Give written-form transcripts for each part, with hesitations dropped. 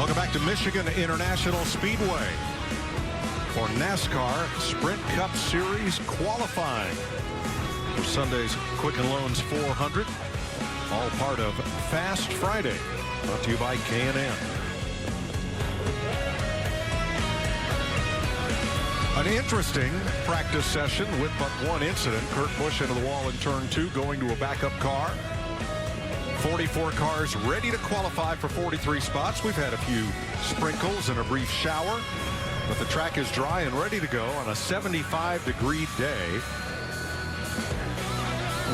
Welcome back to Michigan International Speedway for NASCAR Sprint Cup Series qualifying for Sunday's Quicken Loans 400. All part of Fast Friday, brought to you by K&N. An interesting practice session with but one incident. Kurt Busch into the wall in turn 2, going to a backup car. 44 cars ready to qualify for 43 spots. We've had a few sprinkles and a brief shower, but the track is dry and ready to go on a 75-degree day.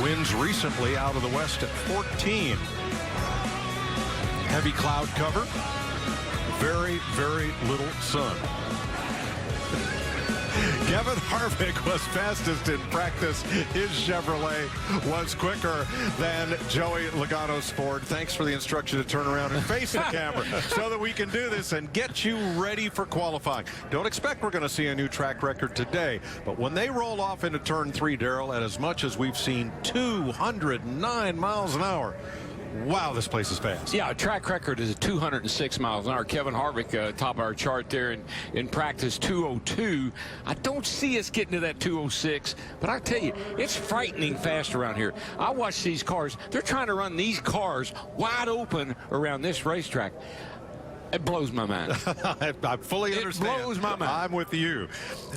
Winds recently out of the west at 14. Heavy cloud cover. Very, very little sun. Kevin Harvick was fastest in practice. His Chevrolet was quicker than Joey Logano's Ford. Thanks for the instruction to turn around and face the camera so that we can do this and get you ready for qualifying. Don't expect we're going to see a new track record today, but when they roll off into turn 3, Darrell, at as much as we've seen 209 miles an hour, wow, this place is fast. Yeah, track record is 206 miles an hour. Kevin Harvick, top of our chart there in practice, 202. I don't see us getting to that 206, but I tell you, it's frightening fast around here. I watch these cars. They're trying to run these cars wide open around this racetrack. It blows my mind. I fully understand. It blows my mind. I'm with you.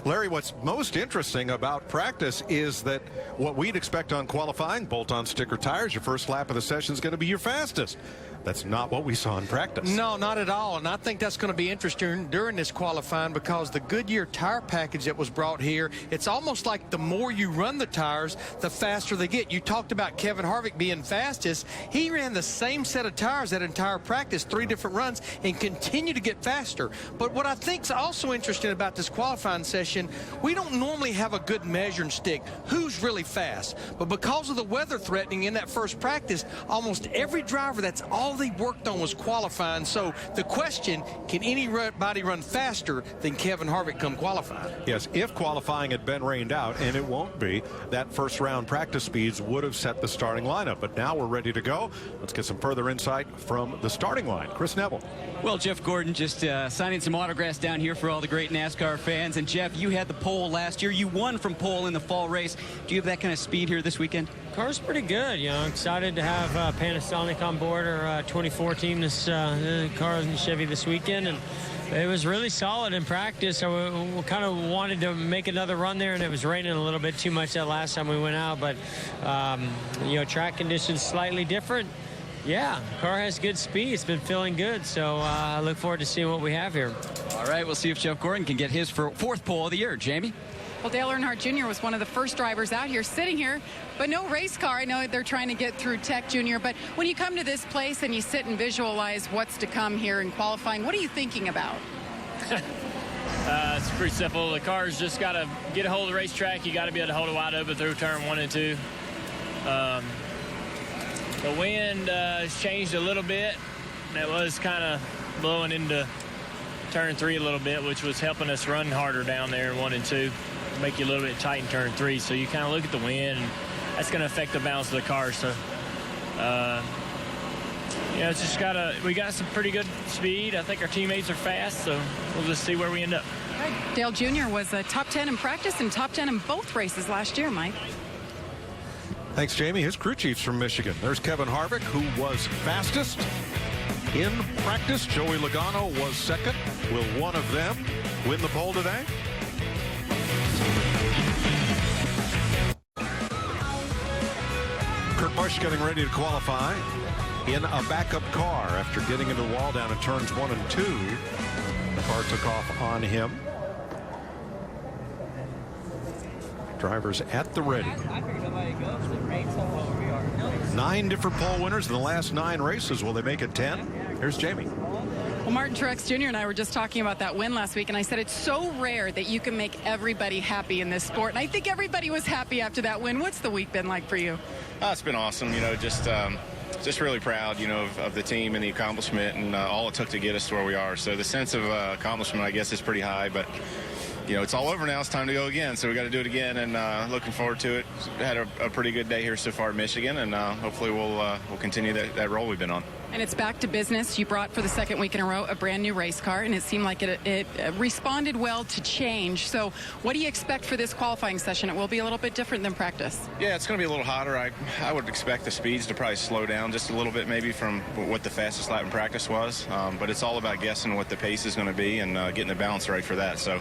Larry, what's most interesting about practice is that what we'd expect on qualifying, bolt-on sticker tires, your first lap of the session is going to be your fastest. That's not what we saw in practice. No, not at all. And I think that's going to be interesting during this qualifying, because the Goodyear tire package that was brought here, it's almost like the more you run the tires, the faster they get. You talked about Kevin Harvick being fastest. He ran the same set of tires that entire practice, 3 different runs, and continued to get faster. But what I think is also interesting about this qualifying session, we don't normally have a good measuring stick who's really fast. But because of the weather threatening in that first practice, almost every driver, that's all they worked on was qualifying. So the question, can anybody run faster than Kevin Harvick come qualifying? Yes, if qualifying had been rained out, and it won't be, that first round practice speeds would have set the starting lineup. But now we're ready to go. Let's get some further insight from the starting line. Chris Neville. Well, Jeff Gordon just signing some autographs down here for all the great NASCAR fans. And Jeff, you had the pole last year. You won from pole in the fall race. Do you have that kind of speed here this weekend? Car's pretty good. You know, excited to have Panasonic on board, our 2014 this car in Chevy this weekend, and it was really solid in practice. So we kind of wanted to make another run there, and it was raining a little bit too much that last time we went out. But you know, track conditions slightly different. Yeah, car has good speed. It's been feeling good, so I look forward to seeing what we have here. All right, we'll see if Jeff Gordon can get his 4th pole of the year. Jamie? Well, Dale Earnhardt Jr. was one of the first drivers out here sitting here, but no race car. I know they're trying to get through Tech Jr., but when you come to this place and you sit and visualize what's to come here in qualifying, what are you thinking about? It's pretty simple. The car's just got to get a hold of the racetrack. You got to be able to hold it wide open through turn 1 and 2. The wind has changed a little bit. It was kind of blowing into turn 3 a little bit, which was helping us run harder down there in 1 and 2. Make you a little bit tight in turn 3, so you kind of look at the wind, and that's going to affect the balance of the car. So, yeah, it's just we got some pretty good speed. I think our teammates are fast, so we'll just see where we end up. Right. Dale Jr. was a top 10 in practice and top 10 in both races last year, Mike. Thanks, Jamie. His crew chiefs from Michigan. There's Kevin Harvick, who was fastest in practice. Joey Logano was second. Will one of them win the pole today? Kurt Busch getting ready to qualify in a backup car after getting into the wall down at turns 1 and 2. The car took off on him. Drivers at the ready. 9 different pole winners in the last 9 races. Will they make it 10? Here's Jamie. Well, Martin Truex Jr. and I were just talking about that win last week, and I said it's so rare that you can make everybody happy in this sport. And I think everybody was happy after that win. What's the week been like for you? It's been awesome. You know, just really proud, you know, of the team and the accomplishment and all it took to get us to where we are. So the sense of accomplishment, I guess, is pretty high. But it's all over now. It's time to go again. So we got to do it again, and looking forward to it. Had a pretty good day here so far in Michigan, and hopefully we'll continue that role we've been on. And it's back to business. You brought for the second week in a row a brand new race car, and it seemed like it responded well to change. So what do you expect for this qualifying session? It will be a little bit different than practice. Yeah, it's going to be a little hotter. I would expect the speeds to probably slow down just a little bit, maybe from what the fastest lap in practice was. But it's all about guessing what the pace is going to be and getting the balance right for that. So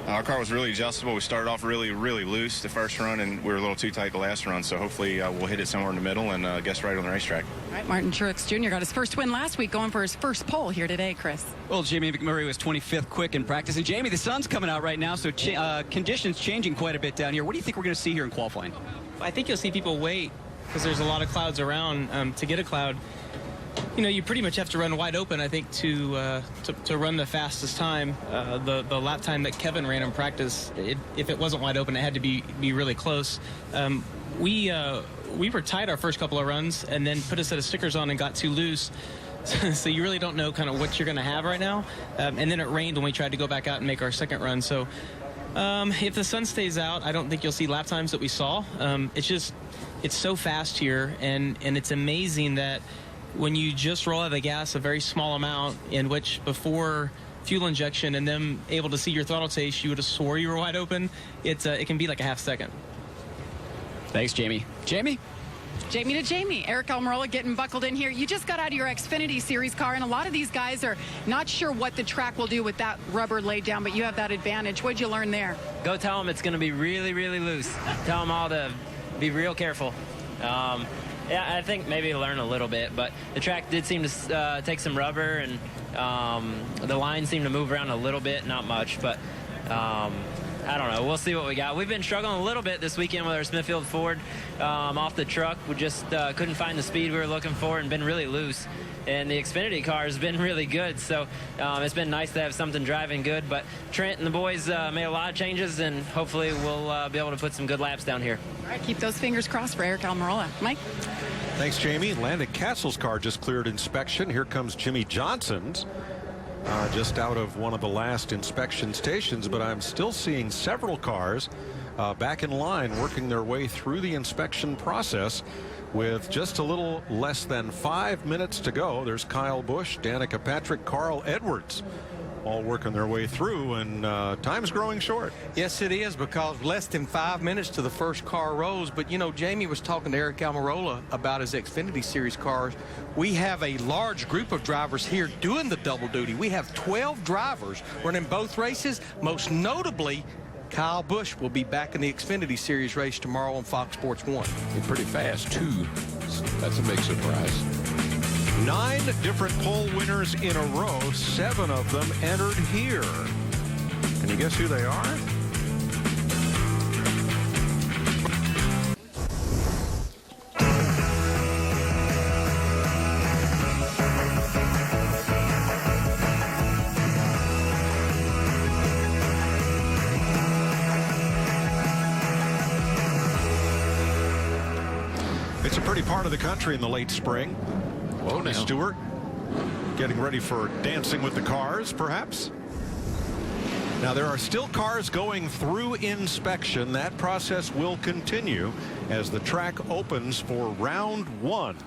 our car was really adjustable. We started off really, really loose the first run, and we were a little too tight the last run. So hopefully we'll hit it somewhere in the middle and guess right on the racetrack. All right, Martin Truex Jr. got his first win last week, going for his first pole here today, Chris. Well, Jamie McMurray was 25th quick in practice. And Jamie, the sun's coming out right now, so conditions changing quite a bit down here. What do you think we're going to see here in qualifying? I think you'll see people wait because there's a lot of clouds around. To get a cloud, you pretty much have to run wide open, I think, to run the fastest time. The lap time that Kevin ran in practice, if it wasn't wide open, it had to be really close. We were tight our first couple of runs and then put a set of stickers on and got too loose. So you really don't know kind of what you're going to have right now. And then it rained when we tried to go back out and make our second run. So if the sun stays out, I don't think you'll see lap times that we saw. It's so fast here, and it's amazing that when you just roll out of the gas a very small amount, in which before fuel injection and them able to see your throttle taste, you would have swore you were wide open. It can be like a half second. Thanks, Jamie. Jamie? Jamie to Jamie. Eric Almirola getting buckled in here. You just got out of your Xfinity Series car, and a lot of these guys are not sure what the track will do with that rubber laid down, but you have that advantage. What'd you learn there? Go tell them it's going to be really, really loose. Tell them all to be real careful. Yeah, I think maybe learn a little bit, but the track did seem to take some rubber, and the line seemed to move around a little bit, not much, but I don't know. We'll see what we got. We've been struggling a little bit this weekend with our Smithfield Ford off the truck. We just couldn't find the speed we were looking for and been really loose. And the Xfinity car has been really good, so it's been nice to have something driving good. But Trent and the boys made a lot of changes, and hopefully we'll be able to put some good laps down here. All right, keep those fingers crossed for Eric Almirola. Mike? Thanks, Jamie. Landon Castle's car just cleared inspection. Here comes Jimmy Johnson's. Just out of one of the last inspection stations, but I'm still seeing several cars back in line working their way through the inspection process with just a little less than 5 minutes to go. There's Kyle Busch, Danica Patrick, Carl Edwards all working their way through, and time's growing short. Yes, it is, because less than 5 minutes to the first car rolls. But, Jamie was talking to Eric Almirola about his Xfinity Series cars. We have a large group of drivers here doing the double duty. We have 12 drivers running both races. Most notably, Kyle Busch will be back in the Xfinity Series race tomorrow on Fox Sports 1. Pretty fast, too. That's a big surprise. 9 different pole winners in a row. 7 of them entered here. Can you guess who they are? It's a pretty part of the country in the late spring. Whoa, now. Stewart getting ready for Dancing with the Cars, perhaps. Now, there are still cars going through inspection. That process will continue as the track opens for round 1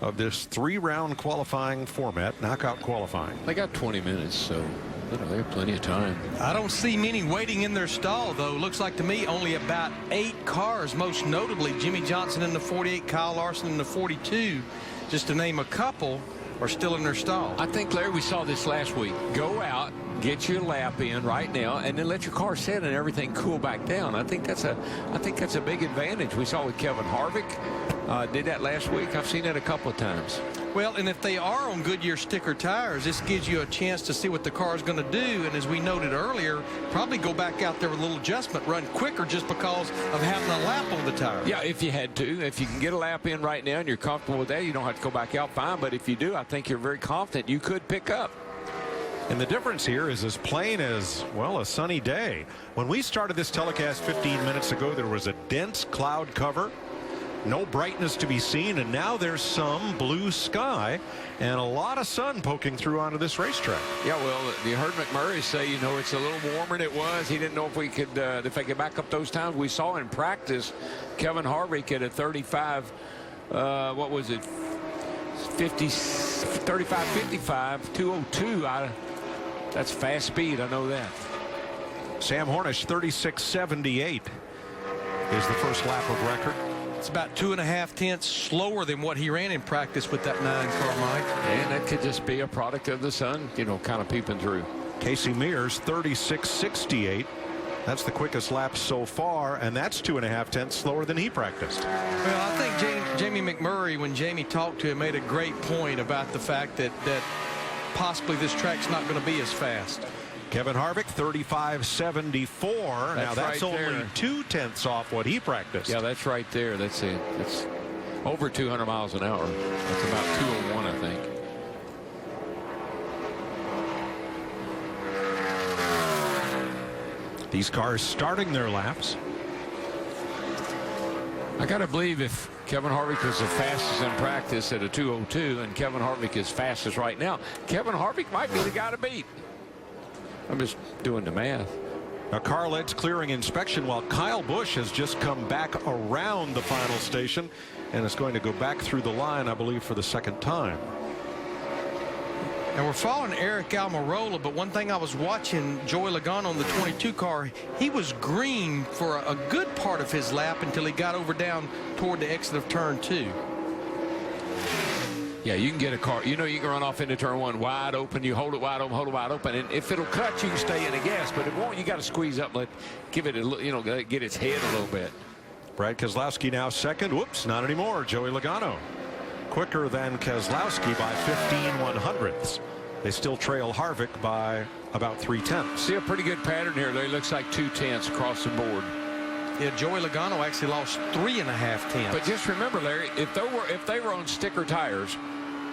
of this 3-round qualifying format, knockout qualifying. They got 20 minutes, so they have plenty of time. I don't see many waiting in their stall, though. Looks like to me only about 8 cars, most notably Jimmy Johnson in the 48, Kyle Larson in the 42, just to name a couple, are still in their stall. I think, Larry, we saw this last week. Go out, get your lap in right now, and then let your car sit and everything cool back down. I think that's a big advantage. We saw with Kevin Harvick did that last week. I've seen that a couple of times. Well, and if they are on Goodyear sticker tires, this gives you a chance to see what the car is going to do. And as we noted earlier, probably go back out there with a little adjustment, run quicker just because of having a lap on the tire. Yeah, if you had to. If you can get a lap in right now and you're comfortable with that, you don't have to go back out, fine. But if you do, I think you're very confident you could pick up. And the difference here is as plain as, well, a sunny day. When we started this telecast 15 minutes ago, there was a dense cloud cover. No brightness to be seen, and now there's some blue sky and a lot of sun poking through onto this racetrack. Yeah, well, you heard McMurray say, you know, it's a little warmer than it was. He didn't know if we could, if they could back up those times. We saw in practice Kevin Harvick at a 35, what was it, 55, 202. That's fast speed, I know that. Sam Hornish, 36.78 is the first lap of record. It's about 2.5 tenths slower than what he ran in practice with that 9-car, Mike. And that could just be a product of the sun, you know, kind of peeping through. Casey Mears, 36.68. That's the quickest lap so far, and that's 2.5 tenths slower than he practiced. Well, I think Jamie McMurray, when Jamie talked to him, made a great point about the fact that possibly this track's not going to be as fast. Kevin Harvick, 35.74. Now that's right only there. 2 tenths off what he practiced. Yeah, that's right there. That's it. That's over 200 miles an hour. That's about 201, I think. These cars starting their laps. I got to believe if Kevin Harvick was the fastest in practice at a 202 and Kevin Harvick is fastest right now, Kevin Harvick might be the guy to beat. I'm just doing the math. Now Carl Ed's clearing inspection while Kyle Busch has just come back around the final station and is going to go back through the line, I believe, for the second time. And we're following Eric Almirola, but one thing I was watching Joey Logano on the 22 car, he was green for a good part of his lap until he got over down toward the exit of turn 2. Yeah, you can get a car. You know, you can run off into turn 1 wide open. You hold it wide open, hold it wide open, and if it'll cut, you can stay in the gas. But if it won't, you got to squeeze up, give it a, you know, get its head a little bit. Brad Keselowski now second. Whoops, not anymore. Joey Logano quicker than Keselowski by 15/100ths. They still trail Harvick by about 3 tenths. See a pretty good pattern here. There looks like 2 tenths across the board. Yeah, Joey Logano actually lost 3.5 tenths. But just remember, Larry, if they were on sticker tires,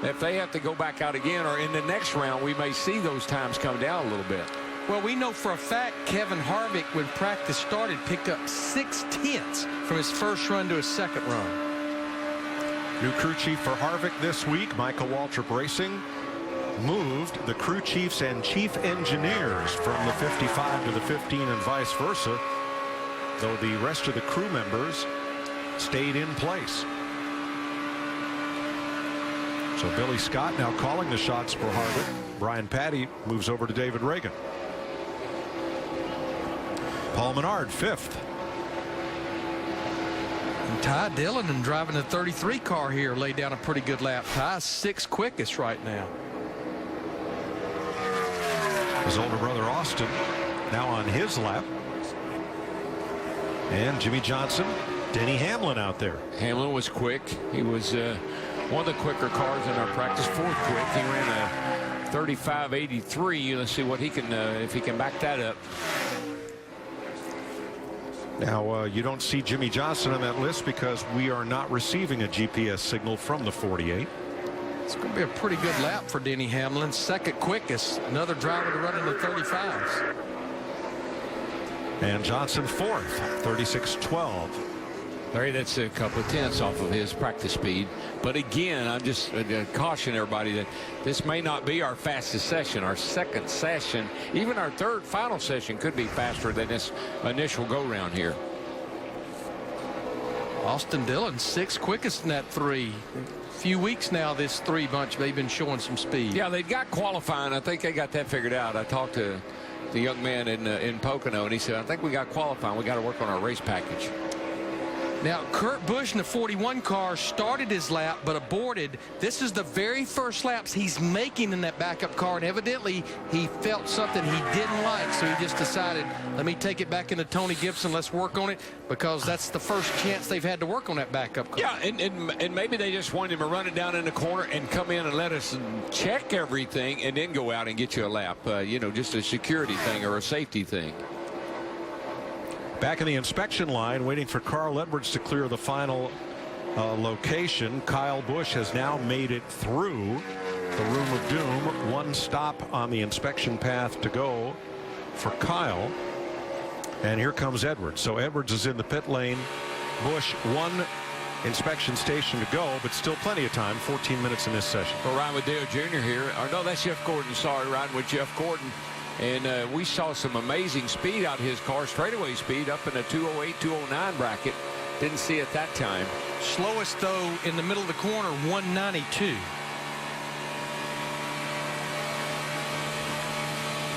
if they have to go back out again, or in the next round, we may see those times come down a little bit. Well, we know for a fact Kevin Harvick, when practice started, picked up 6 tenths from his first run to his second run. New crew chief for Harvick this week, Michael Waltrip Racing, moved the crew chiefs and chief engineers from the 55 to the 15 and vice versa, though the rest of the crew members stayed in place. So Billy Scott now calling the shots for Harvick. Brian Patty moves over to David Reagan. Paul Menard, 5th. And Ty Dillon, driving the 33 car here, laid down a pretty good lap. Ty's 6th quickest right now. His older brother Austin now on his lap. And Jimmy Johnson, Denny Hamlin out there. Hamlin was quick. He was one of the quicker cars in our practice, 4th quick. He ran a 35.83. Let's see what he can, if he can back that up. Now you don't see Jimmy Johnson on that list because we are not receiving a GPS signal from the 48. It's going to be a pretty good lap for Denny Hamlin. 2nd quickest. Another driver to run in the 35s. And Johnson 4th, 36.12. Larry, that's a couple of tenths off of his practice speed. But again, I'm just caution everybody that this may not be our fastest session. Our 2nd session, even our 3rd final session, could be faster than this initial go-round here. Austin Dillon, 6th quickest in that 3. Few weeks now, this 3 bunch, they've been showing some speed. Yeah, they've got qualifying. I think they got that figured out. I talked to the young man in Pocono, and he said, I think we got qualifying. We got to work on our race package. Now, Kurt Busch in the 41 car started his lap but aborted. This is the very first laps he's making in that backup car, and evidently he felt something he didn't like, so he just decided, let me take it back into Tony Gibson, let's work on it, because that's the first chance they've had to work on that backup car. Yeah, and maybe they just wanted him to run it down in the corner and come in and let us check everything and then go out and get you a lap, you know, just a security thing or a safety thing. Back in the inspection line, waiting for Carl Edwards to clear the final location. Kyle Busch has now made it through the room of doom. 1 stop on the inspection path to go for Kyle. And here comes Edwards. So Edwards is in the pit lane. Busch 1 inspection station to go, but still plenty of time, 14 minutes in this session. We're riding with Dale Jr. here. Or no, that's Jeff Gordon. Sorry, riding with Jeff Gordon. And we saw some amazing speed out of his car, straightaway speed up in the 208, 209 bracket. Didn't see it that time. Slowest, though, in the middle of the corner, 192.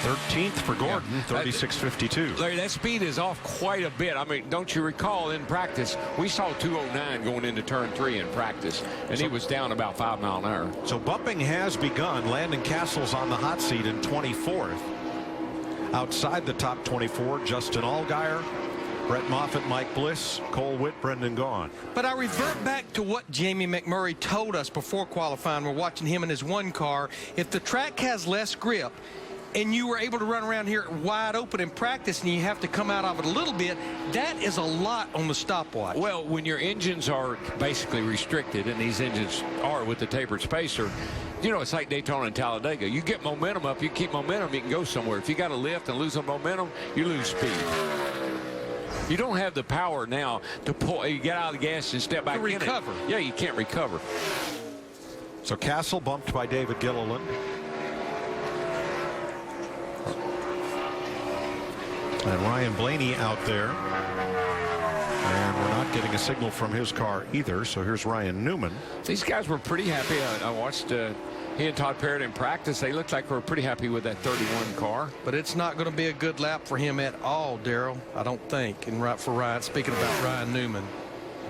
13th for Gordon, 36.52. Larry, that speed is off quite a bit. I mean, don't you recall in practice, we saw 209 going into turn 3 in practice, and he was down about 5 miles an hour. So bumping has begun. Landon Castle's on the hot seat in 24th. Outside the top 24, Justin Allgaier, Brett Moffitt, Mike Bliss, Cole Witt, Brendan Gaughan. But I revert back to what Jamie McMurray told us before qualifying. We're watching him in his one car. If the track has less grip, and you were able to run around here wide open in practice and you have to come out of it a little bit, that is a lot on the stopwatch. Well, when your engines are basically restricted, and these engines are with the tapered spacer, you know, it's like Daytona and Talladega. You get momentum up, you keep momentum, you can go somewhere. If you got to lift and lose some momentum, you lose speed. You don't have the power now to pull. You get out of the gas and step back in it. Recover. Yeah, you can't recover. So Castle bumped by David Gilliland. And Ryan Blaney out there. And we're not getting a signal from his car either. So here's Ryan Newman. These guys were pretty happy. I watched he and Todd Parrott in practice. They looked like they were pretty happy with that 31 car. But it's not going to be a good lap for him at all, Darrell. I don't think. And right for Ryan, speaking about Ryan Newman.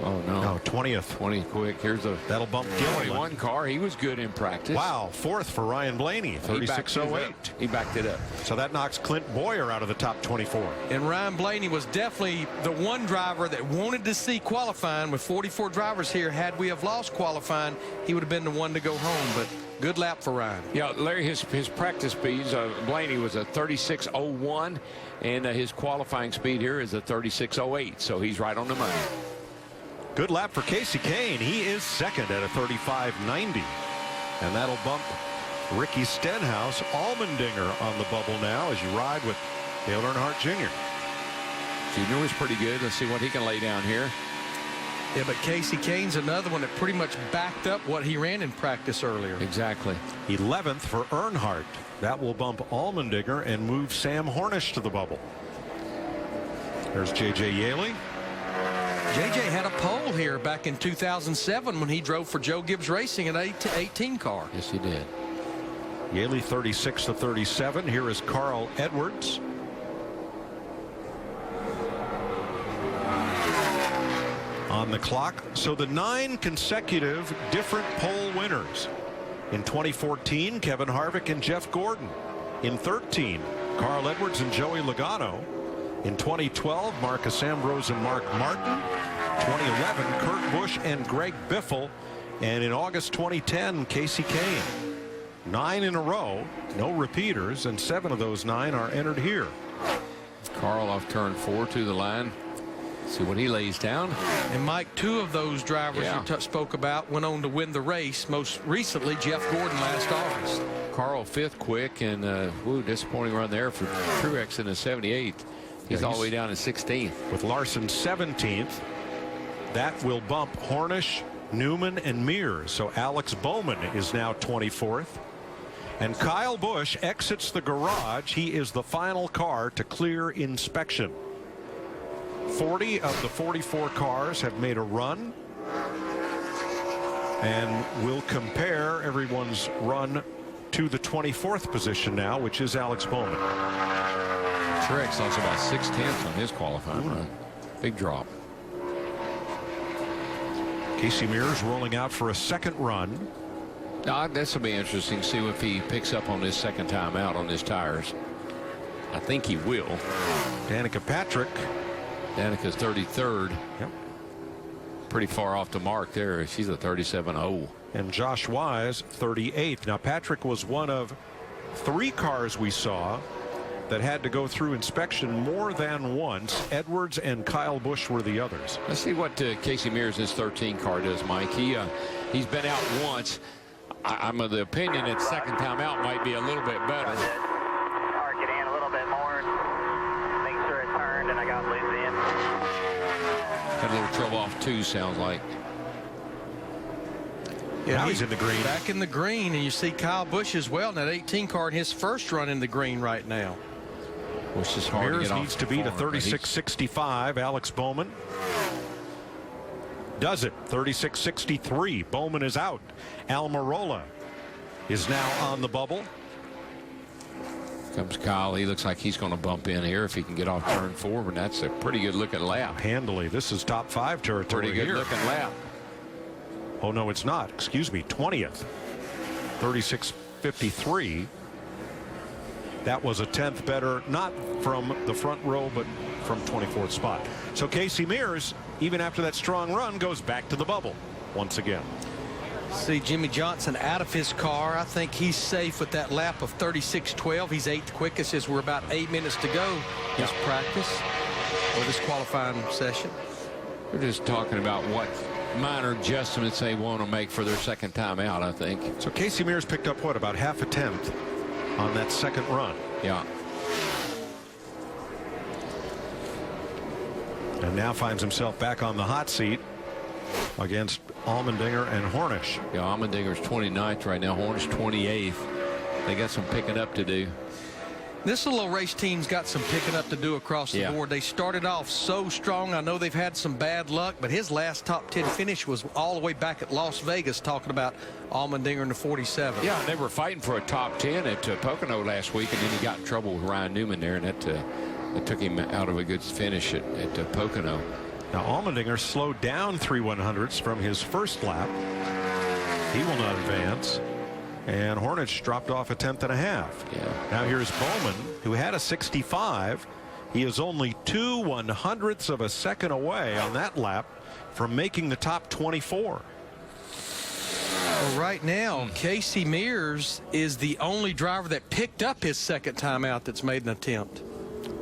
Oh, no. No, 20th. 20 quick. Here's a That'll bump Gilliland. 21 car. He was good in practice. Wow, 4th for Ryan Blaney, 36.08. He backed it up. So that knocks Clint Boyer out of the top 24. And Ryan Blaney was definitely the one driver that wanted to see qualifying. With 44 drivers here, had we have lost qualifying, he would have been the one to go home. But good lap for Ryan. Yeah, Larry, his practice speeds, Blaney was a 36.01, and his qualifying speed here is a 36.08. So he's right on the money. Good lap for Casey Kane. He is second at a 35.90. And that'll bump Ricky Stenhouse. Allmendinger on the bubble now as you ride with Dale Earnhardt Jr. Junior was pretty good. Let's see what he can lay down here. Yeah, but Casey Kane's another one that pretty much backed up what he ran in practice earlier. Exactly. 11th for Earnhardt. That will bump Allmendinger and move Sam Hornish to the bubble. There's J.J. Yaley. JJ had a pole here back in 2007 when he drove for Joe Gibbs Racing in an 18 car. Yes, he did. Yaley 36 to 37. Here is Carl Edwards. On the clock. So the 9 consecutive different pole winners. In 2014, Kevin Harvick and Jeff Gordon. In 13, Carl Edwards and Joey Logano. In 2012, Marcus Ambrose and Mark Martin. 2011, Kurt Busch and Greg Biffle. And in August 2010, Casey Kane. 9 in a row, no repeaters, and 7 of those 9 are entered here. Carl off turn 4 to the line. See what he lays down. And Mike, 2 of those drivers you spoke about went on to win the race. Most recently, Jeff Gordon last August. Carl 5th quick, and disappointing run there for Truex in the 78th. He's all the way down to 16th. With Larson 17th. That will bump Hornish, Newman, and Mears. So Alex Bowman is now 24th. And Kyle Busch exits the garage. He is the final car to clear inspection. 40 of the 44 cars have made a run. And we'll compare everyone's run to the 24th position now, which is Alex Bowman. Truex lost about 6/10 on his qualifying run. Big drop. Casey Mears rolling out for a second run. This will be interesting to see if he picks up on this second time out on his tires. I think he will. Danica Patrick. Danica's 33rd. Yep. Pretty far off the mark there. She's a 37.0. And Josh Wise 38th. Now Patrick was one of 3 cars we saw that had to go through inspection more than once. Edwards and Kyle Busch were the others. Let's see what Casey Mears' 13 car does, Mike. He's been out once. I'm of the opinion that second time out might be a little bit better. Park it in a little bit more. Make sure it turned and I got loose in. Had a little trouble off 2, sounds like. Yeah, now he's in the green. Back in the green, and you see Kyle Busch as well in that 18 car in his first run in the green right now. Which is hard Mears to get needs off to beat a form, but 36.65. Alex Bowman does it. 36.63. Bowman is out. Almirola is now on the bubble. Comes Kyle. He looks like he's going to bump in here if he can get off turn 4, but that's a pretty good looking lap. Handily. This is top 5 territory. Pretty good here. looking lap. Oh, no, it's not. Excuse me. 20th. 36.53. That was a 10th better, not from the front row, but from 24th spot. So Casey Mears, even after that strong run, goes back to the bubble once again. See Jimmy Johnson out of his car. I think he's safe with that lap of 36.12. He's 8th quickest as we're about 8 minutes to go in this practice or this qualifying session. We're just talking about what minor adjustments they want to make for their second time out, I think. So Casey Mears picked up, what, about half a tenth on that second run. Yeah. And now finds himself back on the hot seat against Allmendinger and Hornish. Yeah, Allmendinger's 29th right now. Hornish 28th. They got some picking up to do. This little race team's got some picking up to do across the board. They started off so strong. I know they've had some bad luck, but his last top 10 finish was all the way back at Las Vegas, talking about Allmendinger in the 47. Yeah, they were fighting for a top 10 at Pocono last week, and then he got in trouble with Ryan Newman there, and that took him out of a good finish at Pocono. Now Allmendinger slowed down 3/100ths from his first lap. He will not advance. And Hornish dropped off a 10th and a half. Yeah. Now here's Bowman, who had a 65. He is only 2/100ths of a second away on that lap from making the top 24. Well, right now, Casey Mears is the only driver that picked up his second time out that's made an attempt.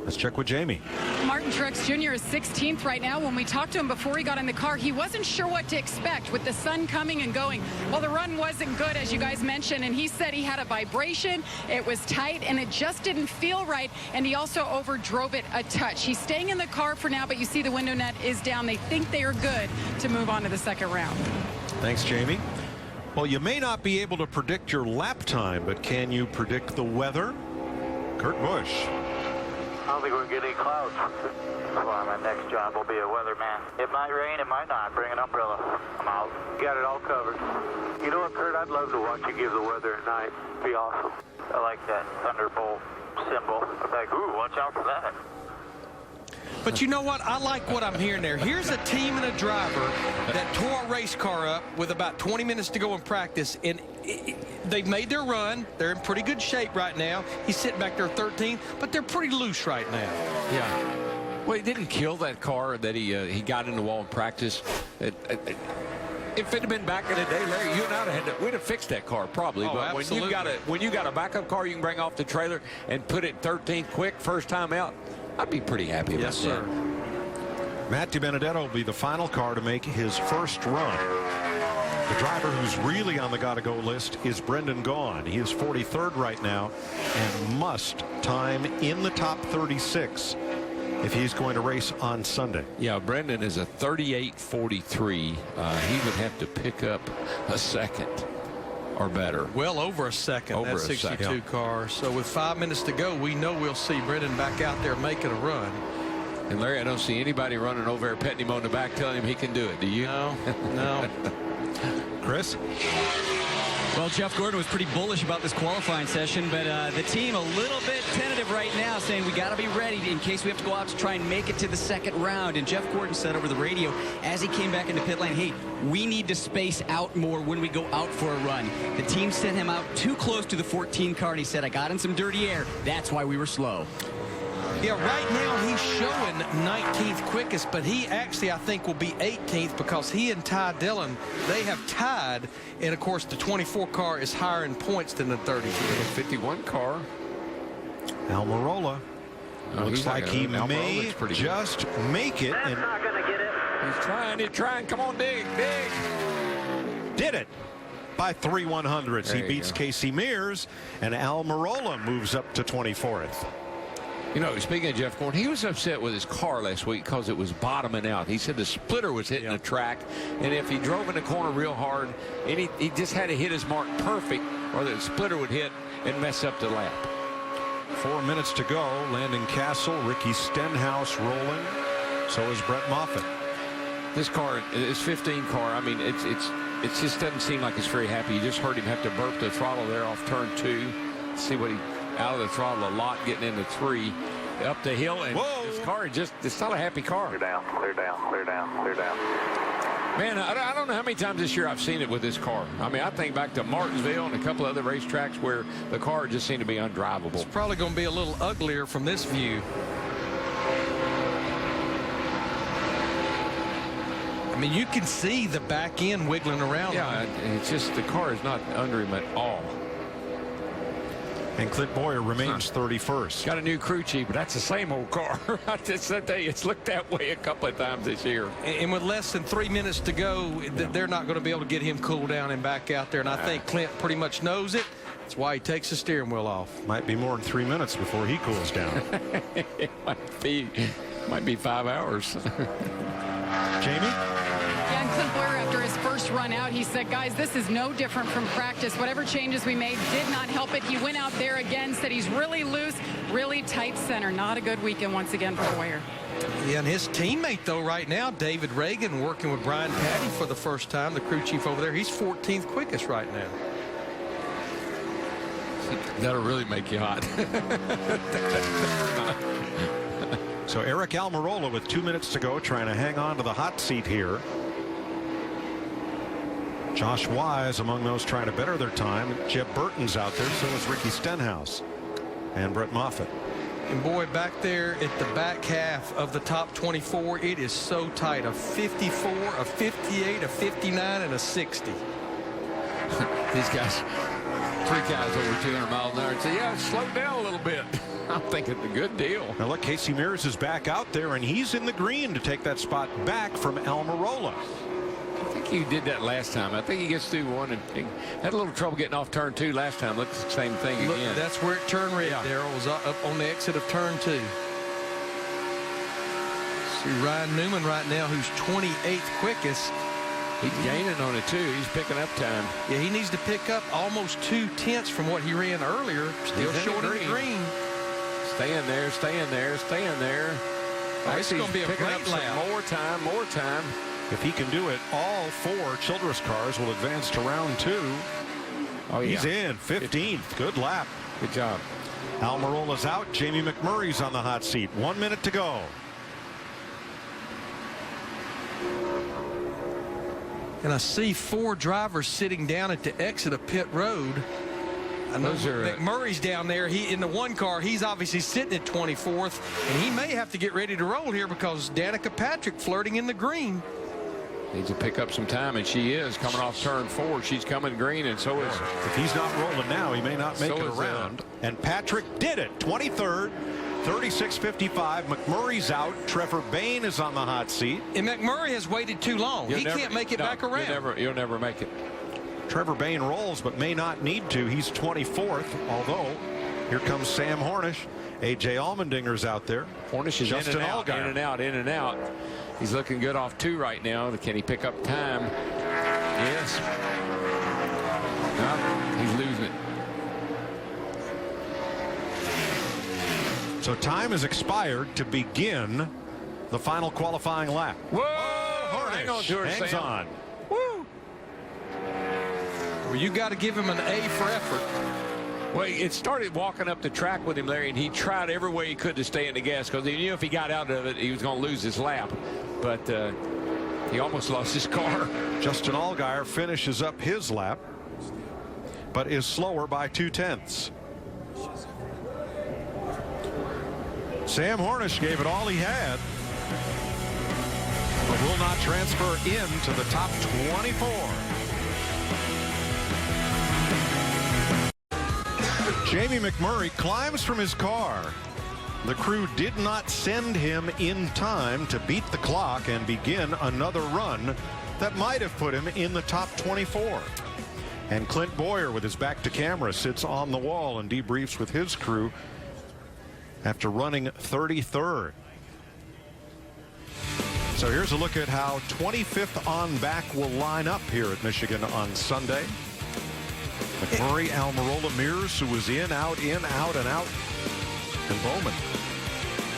Let's check with Jamie. Martin Truex Jr. is 16th right now. When we talked to him before he got in the car, he wasn't sure what to expect with the sun coming and going. Well, the run wasn't good, as you guys mentioned, and he said he had a vibration. It was tight, and it just didn't feel right, and he also overdrove it a touch. He's staying in the car for now, but you see the window net is down. They think they are good to move on to the second round. Thanks, Jamie. Well, you may not be able to predict your lap time, but can you predict the weather? Kurt Busch. I don't think we're getting any clouds. That's why my next job will be a weatherman. It might rain, it might not. Bring an umbrella. I'm out. Got it all covered. You know what, Kurt? I'd love to watch you give the weather at night. It'd be awesome. I like that thunderbolt symbol. I'm like, ooh, watch out for that. But you know what? I like what I'm hearing there. Here's a team and a driver that tore a race car up with about 20 minutes to go in practice, and they've made their run. They're in pretty good shape right now. He's sitting back there 13, but they're pretty loose right now. Yeah. Well, he didn't kill that car that he got in the wall in practice. If it had been back in the day, Larry, you and I we'd have fixed that car probably. Oh, but absolutely. when you got a backup car you can bring off the trailer and put it 13th quick first time out, I'd be pretty happy about that. Yes, sir. Matt DiBenedetto will be the final car to make his first run. The driver who's really on the gotta-go list is Brendan Gaughan. He is 43rd right now and must time in the top 36 if he's going to race on Sunday. Yeah, Brendan is a 38.43. He would have to pick up a second or better. Well over a second, Over that a 62 second. car. So with 5 minutes to go, we know we'll see Brendan back out there making a run. And Larry, I don't see anybody running over there petting him on the back telling him he can do it. Do you? No, no. Chris? Well, Jeff Gordon was pretty bullish about this qualifying session, but the team a little bit tentative right now, saying we got to be ready in case we have to go out to try and make it to the second round. And Jeff Gordon said over the radio as he came back into pit lane, hey, we need to space out more when we go out for a run. The team sent him out too close to the 14 car, and he said, I got in some dirty air. That's why we were slow. Yeah, right now he's showing 19th quickest, but he actually, I think, will be 18th because he and Ty Dillon, they have tied. And, of course, the 24 car is higher in points than the 30. The 51 car. Almirola. Looks like he may pretty just make it. That's not going to get it. He's trying. Come on, dig. Did it by 3/100ths. There He you beats go. Casey Mears, and Almirola moves up to 24th. You know, speaking of Jeff Gordon, he was upset with his car last week because it was bottoming out. He said the splitter was hitting the track, and if he drove in the corner real hard, and he just had to hit his mark perfect, or the splitter would hit and mess up the lap. 4 minutes to go. Landon Castle, Ricky Stenhouse rolling. So is Brett Moffitt. This car, this 15 car, I mean, it just doesn't seem like it's very happy. You just heard him have to burp the throttle there off turn 2. See what he out of the throttle a lot, getting into 3, up the hill, and this car it's not a happy car. Clear down, clear down, clear down, clear down. Man, I don't know how many times this year I've seen it with this car. I mean, I think back to Martinsville and a couple other racetracks where the car just seemed to be undrivable. It's probably going to be a little uglier from this view. I mean, you can see the back end wiggling around. Yeah, it's just the car is not under him at all. And Clint Boyer remains 31st. Got a new crew chief, but that's the same old car. I tell you, it's looked that way a couple of times this year. And with less than 3 minutes to go, they're not going to be able to get him cooled down and back out there. And I think Clint pretty much knows it. That's why he takes the steering wheel off. Might be more than 3 minutes before he cools down. It might be 5 hours. Jamie? Yeah, and Clint Boyer, after his first run out, he said, guys, this is no different from practice. Whatever changes we made did not help it. He went out there again, said he's really loose, really tight center. Not a good weekend once again for Boyer. Yeah, and his teammate, though, right now, David Reagan, working with Brian Patty for the first time, the crew chief over there, he's 14th quickest right now. That'll really make you hot. So Eric Almirola with 2 minutes to go, trying to hang on to the hot seat here. Josh Wise among those trying to better their time. Jeb Burton's out there, so is Ricky Stenhouse and Brett Moffitt. And boy, back there at the back half of the top 24, it is so tight. A 54, a 58, a 59, and a 60. These guys, 3 guys over 200 miles an hour, and say, yeah, slow down a little bit. I'm thinking a good deal. Now look, Casey Mears is back out there, and he's in the green to take that spot back from Almirola. I think he did that last time. I think he gets through one and he had a little trouble getting off turn 2 last time. Looks the same thing again. Look, that's where it turned red. Yeah. Darrell was up on the exit of turn 2. See Ryan Newman right now, who's 28th quickest. He's gaining on it too. He's picking up time. Yeah, he needs to pick up almost 2/10 from what he ran earlier. Still short of the green. Staying there, staying there, staying there. It's going to be a great lap. More time, more time. If he can do it, all 4 Childress cars will advance to round 2. Oh, yeah. He's in 15th. Good lap. Good job. Almirola's out. Jamie McMurray's on the hot seat. 1 minute to go. And I see 4 drivers sitting down at the exit of pit road. I know McMurray's down there. He in the 1 car. He's obviously sitting at 24th, and he may have to get ready to roll here because Danica Patrick flirting in the green. Needs to pick up some time, and she is coming off turn 4. She's coming green, and so is. If he's not rolling now, he may not make it around. And Patrick did it. 23rd. 36.55. McMurray's out. Trevor Bayne is on the hot seat. And McMurray has waited too long. He can't make it back around. You'll never make it. Trevor Bayne rolls, but may not need to. He's 24th, although here comes Sam Hornish. A.J. Allmendinger's out there. Hornish is in and out, in and out, in and out. He's looking good off 2 right now. Can he pick up time? Yes. No, he's losing it. So time has expired to begin the final qualifying lap. Whoa! Hornish hang on to her, hangs Sam. on. Woo! Well, you got to give him an A for effort. Well, it started walking up the track with him, Larry, and he tried every way he could to stay in the gas because he knew if he got out of it, he was going to lose his lap. But he almost lost his car. Justin Allgaier finishes up his lap, but is slower by 2/10. Sam Hornish gave it all he had, but will not transfer into the top 24. Jamie McMurray climbs from his car. The crew did not send him in time to beat the clock and begin another run that might have put him in the top 24. And Clint Boyer, with his back to camera, sits on the wall and debriefs with his crew. after running 33rd. So here's a look at how 25th on back will line up here at Michigan on Sunday. McMurray, Almirola, Mears, who was in, out, and out. And Bowman.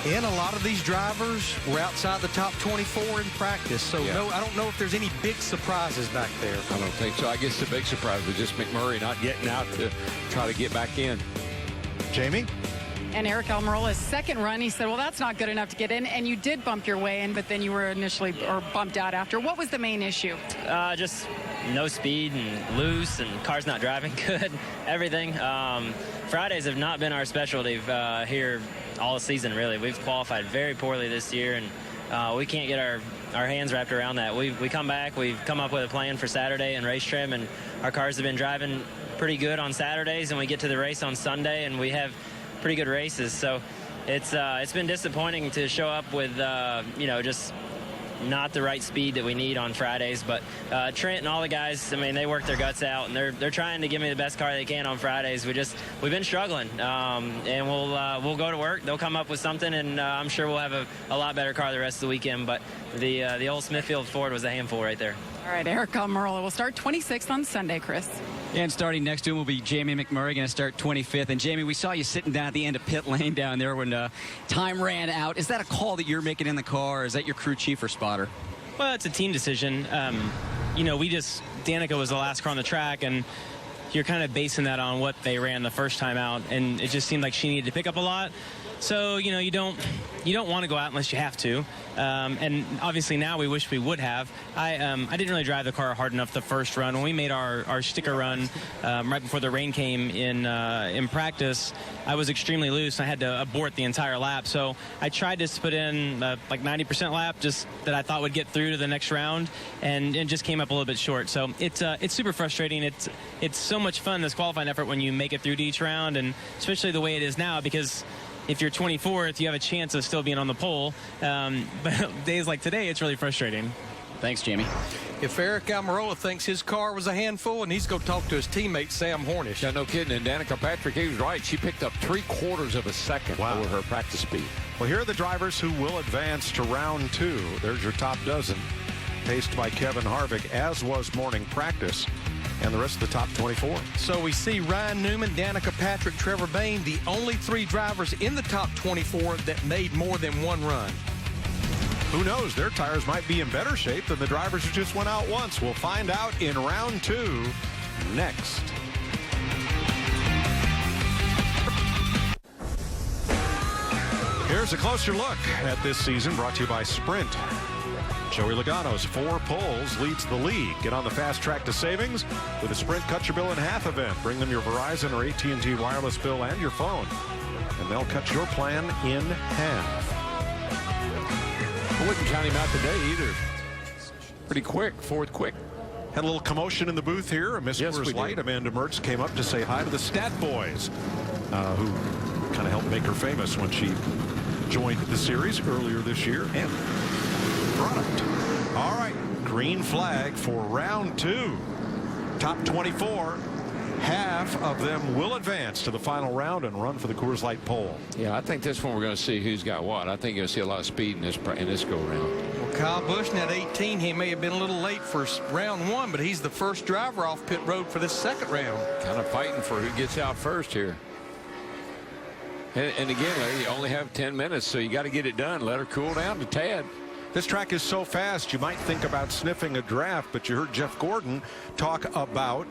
And a lot of these drivers were outside the top 24 in practice. So no, I don't know if there's any big surprises back there. I don't think so. I guess the big surprise was just McMurray not getting out to try to get back in. Jamie? And Eric Almirola's second run, he said, well, that's not good enough to get in. And you did bump your way in, but then you were initially bumped out after. What was the main issue? Just no speed and loose and cars not driving good, everything. Fridays have not been our specialty here all season, really. We've qualified very poorly this year, and we can't get our hands wrapped around that. We come back, we've come up with a plan for Saturday and race trim, and our cars have been driving pretty good on Saturdays, and we get to the race on Sunday, and we have pretty good races. So it's been disappointing to show up with just not the right speed that we need on Fridays. But Trent and all the guys, I mean, they work their guts out, and they're trying to give me the best car they can on Fridays. We've been struggling, and we'll go to work. They'll come up with something, and I'm sure we'll have a lot better car the rest of the weekend. But the old Smithfield Ford was a handful right there. All right, Eric Almirola will start 26th on Sunday, Chris. And starting next to him will be Jamie McMurray, going to start 25th. And Jamie, we saw you sitting down at the end of pit lane down there when time ran out. Is that a call that you're making in the car, or is that your crew chief or spotter? Well, it's a team decision. Danica was the last car on the track, and you're kind of basing that on what they ran the first time out, and it just seemed like she needed to pick up a lot. So, you don't want to go out unless you have to. And obviously now we wish we would have. I didn't really drive the car hard enough the first run. When we made our sticker run right before the rain came in practice, I was extremely loose. I had to abort the entire lap. So I tried to put in like 90% lap just that I thought would get through to the next round, and just came up a little bit short. So it's super frustrating. It's so much fun, this qualifying effort, when you make it through to each round, and especially the way it is now, because if you're 24th, you have a chance of still being on the pole. But days like today, it's really frustrating. Thanks, Jamie. If Eric Almirola thinks his car was a handful, and he's going to talk to his teammate, Sam Hornish. Yeah, no kidding. And Danica Patrick, he was right. She picked up 3/4 of a second over her practice speed. Well, here are the drivers who will advance to round 2. There's your top dozen, paced by Kevin Harvick, as was morning practice, and the rest of the top 24. So we see Ryan Newman, Danica Patrick, Trevor Bayne, the only 3 drivers in the top 24 that made more than one run. Who knows? Their tires might be in better shape than the drivers who just went out once. We'll find out in round 2 next. Here's a closer look at this season, brought to you by Sprint. Joey Logano's 4 poles leads the league. Get on the fast track to savings with a Sprint Cut Your Bill in Half event. Bring them your Verizon or AT&T wireless bill and your phone, and they'll cut your plan in half. I wouldn't count him out today either. Pretty quick, fourth quick. Had a little commotion in the booth here. A Miss Coors Light. Amanda Mertz came up to say hi to the Stat Boys, who kind of helped make her famous when she joined the series earlier this year. And product. All right, green flag for round 2. Top 24. Half of them will advance to the final round and run for the Coors Light pole. Yeah, I think this one we're going to see who's got what. I think you'll see a lot of speed in this go round. Well, Kyle Busch at 18, he may have been a little late for round 1, but he's the first driver off pit road for this second round. Kind of fighting for who gets out first here. And again, Larry, you only have 10 minutes, so you got to get it done. Let her cool down to tad. This track is so fast, you might think about sniffing a draft, but you heard Jeff Gordon talk about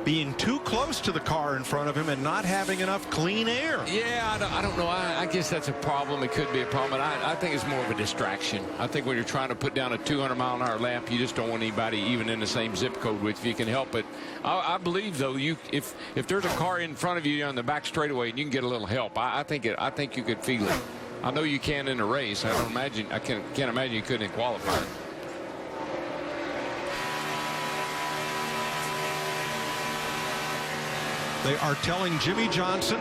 being too close to the car in front of him and not having enough clean air. Yeah, I don't know. I guess that's a problem. It could be a problem, but I think it's more of a distraction. I think when you're trying to put down a 200-mile-an-hour lap, you just don't want anybody even in the same zip code with you. You can help it. I believe, though, if there's a car in front of you on the back straightaway and you can get a little help, I think you could feel it. I know you can in a race. I can't imagine you couldn't in qualifying. They are telling Jimmy Johnson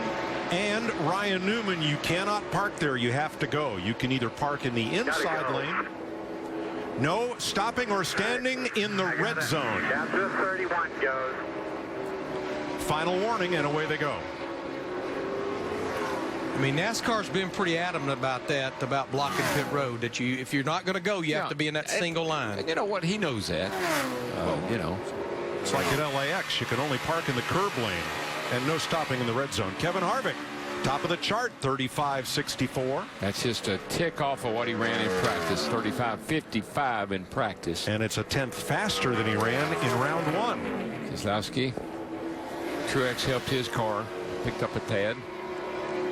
and Ryan Newman, you cannot park there. You have to go. You can either park in the inside lane. No stopping or standing in the red zone. Down to 31 goes. Final warning, and away they go. I mean, NASCAR's been pretty adamant about that, about blocking pit road, that if you're not going to go, you have to be in that single line. And you know what? He knows that. You know. It's like at LAX. You can only park in the curb lane and no stopping in the red zone. Kevin Harvick, top of the chart, 35.64. That's just a tick off of what he ran in practice, 35.55 in practice. And it's a 10th faster than he ran in round 1. Keselowski, Truex helped his car, picked up a tad.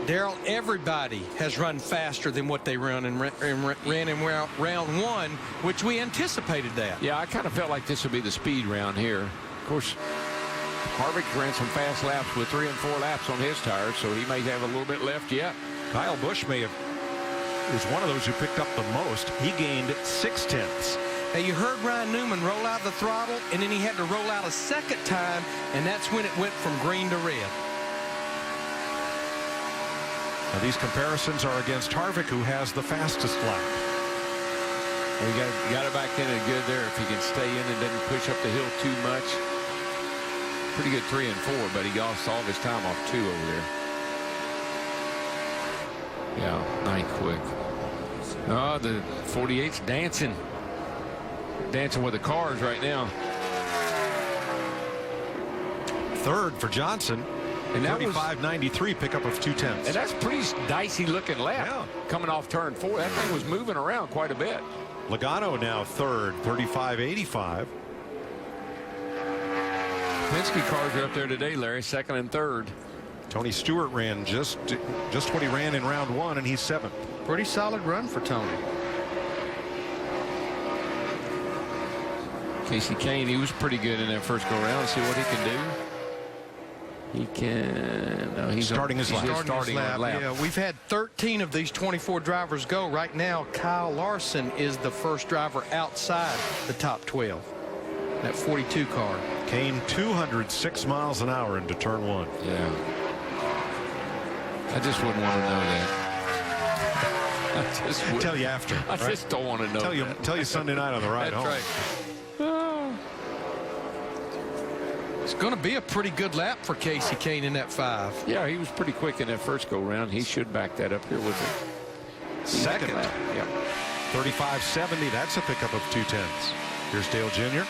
Daryl, everybody has run faster than what they ran in round 1, which we anticipated that. Yeah, I kind of felt like this would be the speed round here. Of course, Harvick ran some fast laps with 3 and 4 laps on his tires, so he may have a little bit left yet. Kyle Busch is one of those who picked up the most. He gained 0.6. Now, you heard Ryan Newman roll out the throttle, and then he had to roll out a second time, and that's when it went from green to red. Now, these comparisons are against Harvick, who has the fastest lap. Well, he got it back in and good there. If he can stay in and doesn't push up the hill too much. Pretty good 3 and 4, but he lost all of his time off 2 over there. Yeah, 9 quick. Oh, the 48's dancing with the cars right now. 3rd for Johnson. And that 35.93 pickup of 0.2. And that's pretty dicey looking lap. Yeah. Coming off turn 4. That thing was moving around quite a bit. Logano now 3rd, 35.85. Penske cars are up there today, Larry, 2nd and 3rd. Tony Stewart ran just what he ran in round 1, and he's 7th. Pretty solid run for Tony. Casey Kane, he was pretty good in that first go around. Let's see what he can do. He can. No, he's starting his lap. Yeah, we've had 13 of these 24 drivers go. Right now, Kyle Larson is the first driver outside the top 12. That 42 car. Kane 206 miles an hour into turn 1. Yeah. I just wouldn't want to know that. I just would. Tell you after. I just don't want to know that. Tell you Sunday night on the ride home. Right. It's going to be a pretty good lap for Casey Kane in that 5. Yeah, he was pretty quick in that first go round. He should back that up here with it. Second lap. Yeah. 35.70. That's a pickup of 0.2. Here's Dale Jr.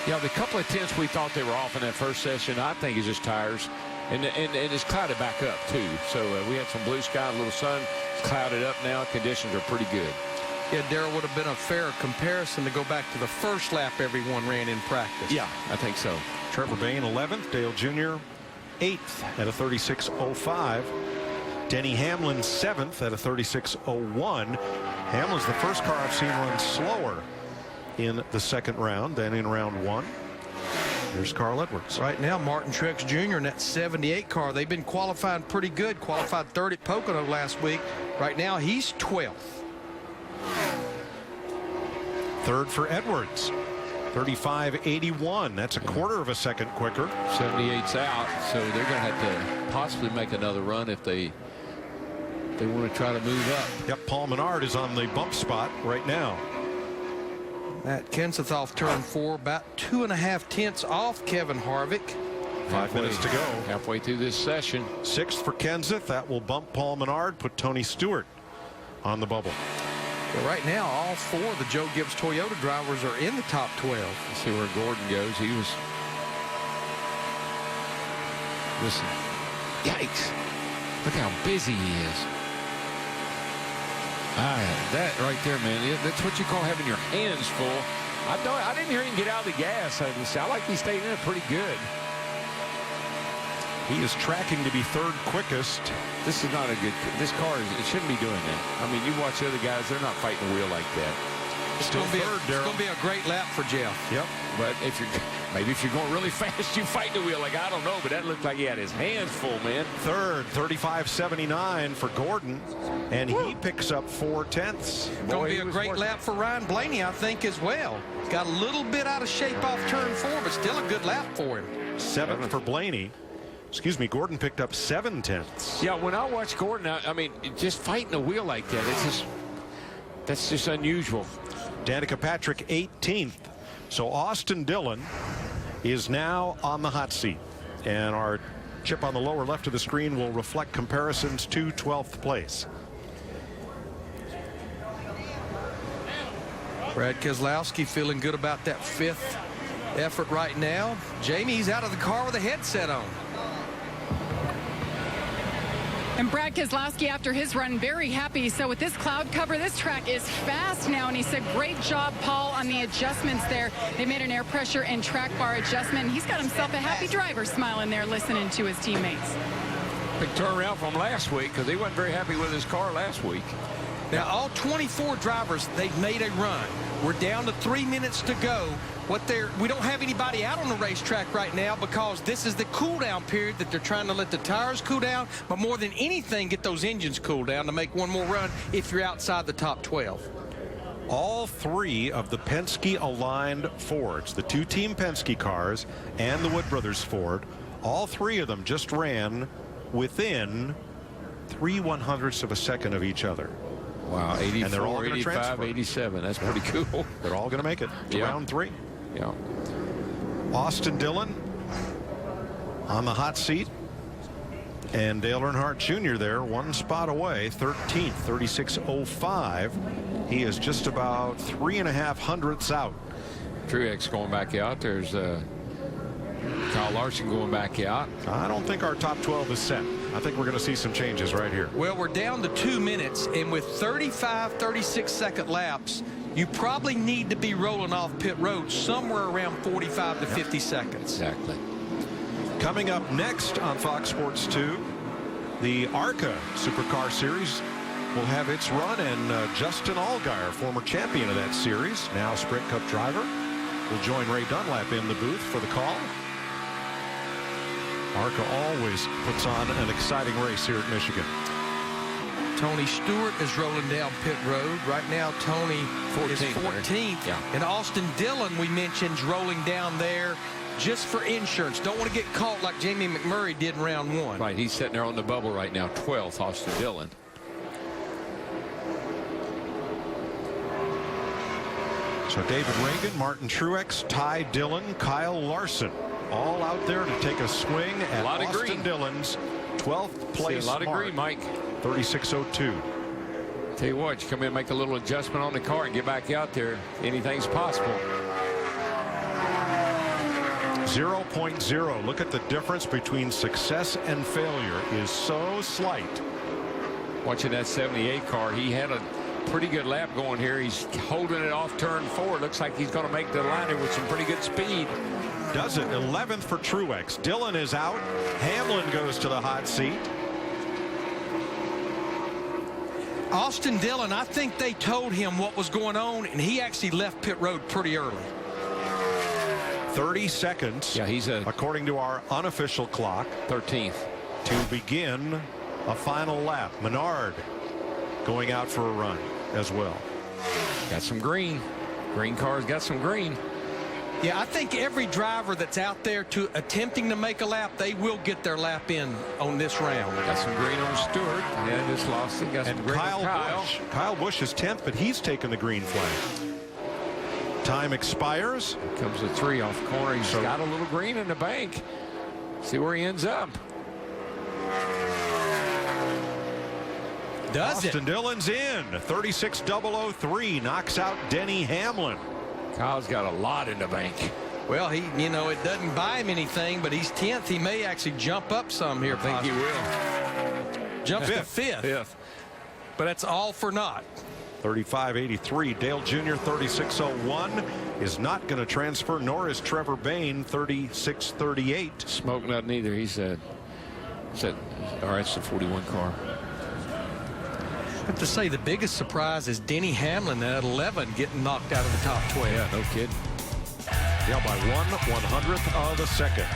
Yeah, the couple of tenths we thought they were off in that first session, I think is just tires. And it's clouded back up, too. So we had some blue sky, a little sun. It's clouded up now. Conditions are pretty good. Yeah, Darrell, would have been a fair comparison to go back to the first lap everyone ran in practice. Yeah, I think so. Trevor Bayne 11th. Dale Jr. 8th at a 36.05. Denny Hamlin 7th at a 36.01. Hamlin's the first car I've seen run slower in the second round than in round 1. Here's Carl Edwards. Right now, Martin Truex Jr. in that 78 car. They've been qualifying pretty good. Qualified 3rd at Pocono last week. Right now, he's 12th. 3rd for Edwards. 35.81. That's a quarter of a second quicker. 78's out, so they're going to have to possibly make another run if they want to try to move up. Yep, Paul Menard is on the bump spot right now. Matt Kenseth off turn 4, about 2.5 tenths off Kevin Harvick. 5 minutes to go. Halfway through this session. 6th for Kenseth. That will bump Paul Menard, put Tony Stewart on the bubble. Well, right now, all 4 of the Joe Gibbs Toyota drivers are in the top 12. Let's see where Gordon goes. He was. Listen. Yikes. Look how busy he is. That right there, man. That's what you call having your hands full. I didn't hear him get out of the gas. I like he stayed in it pretty good. He is tracking to be 3rd quickest. This is not a good. This car it shouldn't be doing that. I mean, you watch the other guys; they're not fighting the wheel like that. It's going to be a great lap for Jeff. Yep. But if you're going really fast, you fight the wheel. Like I don't know, but that looked like he had his hands full, man. 3rd, 35.79 for Gordon, and he picks up 4 tenths. Going to be a great lap for Ryan Blaney, I think, as well. Got a little bit out of shape off turn 4, but still a good lap for him. 7th for Blaney. Excuse me, Gordon picked up 7 tenths. Yeah, when I watch Gordon, I mean, just fighting the wheel like that, that's just unusual. Danica Patrick 18th. So Austin Dillon is now on the hot seat. And our chip on the lower left of the screen will reflect comparisons to 12th place. Brad Keselowski feeling good about that 5th effort right now. Jamie's out of the car with a headset on. And Brad Keselowski, after his run, very happy. So with this cloud cover, this track is fast now. And he said, great job, Paul, on the adjustments there. They made an air pressure and track bar adjustment. And he's got himself a happy driver smiling there, listening to his teammates. Big turnaround from last week because he wasn't very happy with his car last week. Now, all 24 drivers, they've made a run. We're down to 3 minutes to go. We don't have anybody out on the racetrack right now because this is the cool down period that they're trying to let the tires cool down, but more than anything, get those engines cooled down to make one more run if you're outside the top 12. All 3 of the Penske-aligned Fords, the 2 Team Penske cars and the Wood Brothers Ford, all 3 of them just ran within 3/100ths of a second of each other. Wow, 84, and they're all 85, transfer. 87. That's pretty cool. They're all going to make it to round 3. Yeah. Austin Dillon on the hot seat. And Dale Earnhardt Jr. there, 1 spot away, 13th, 36.05. He is just about 3.5 hundredths out. Truex going back out. There's Kyle Larson going back out. I don't think our top 12 is set. I think we're going to see some changes right here. Well, we're down to 2 minutes, and with 35, 36-second laps, you probably need to be rolling off pit road somewhere around 45 to 50 seconds. Exactly. Coming up next on Fox Sports 2, the ARCA Supercar Series will have its run, and Justin Allgaier, former champion of that series, now Sprint Cup driver, will join Ray Dunlap in the booth for the call. ARCA always puts on an exciting race here at Michigan. Tony Stewart is rolling down pit road. Right now, Tony is 14th. Yeah. And Austin Dillon, we mentioned, is rolling down there just for insurance. Don't want to get caught like Jamie McMurray did in round 1. Right, he's sitting there on the bubble right now, 12th, Austin Dillon. So David Reagan, Martin Truex, Ty Dillon, Kyle Larson, all out there to take a swing at Austin Dillon's 12th place. See a lot of green, Mike. 36.02. Tell you what, you come in and make a little adjustment on the car and get back out there. Anything's possible. 0.0. Look at the difference between success and failure is so slight. Watching that 78 car, he had a pretty good lap going here. He's holding it off turn 4. Looks like he's going to make the liner with some pretty good speed. Does it. 11th for Truex. Dillon is out. Hamlin goes to the hot seat. Austin Dillon, I think they told him what was going on, and he actually left pit road pretty early. 30 seconds. Yeah, he's according to our unofficial clock. 13th. To begin a final lap. Menard going out for a run as well. Got some green. Green car's got some green. Yeah, I think every driver that's out there attempting to make a lap, they will get their lap in on this round. Got some green on Stewart. Yeah, just lost it. Got some green on Kyle. Kyle Busch is 10th, but he's taken the green flag. Time expires. Here comes the 3 off corner. He's got a little green in the bank. See where he ends up. Austin Dillon's in. 36.003 knocks out Denny Hamlin. Kyle's got a lot in the bank. Well, it doesn't buy him anything, but he's 10th. He may actually jump up some here. I think he will. Jumps to 5th. But that's all for naught. 35.83. Dale Jr. 36.01 is not going to transfer, nor is Trevor Bayne 36.38. Smoke nothing either. He said, all right, it's the 41 car. I have to say the biggest surprise is Denny Hamlin at 11 getting knocked out of the top 12. Yeah, no kidding. Yeah, by 1/100th of a second.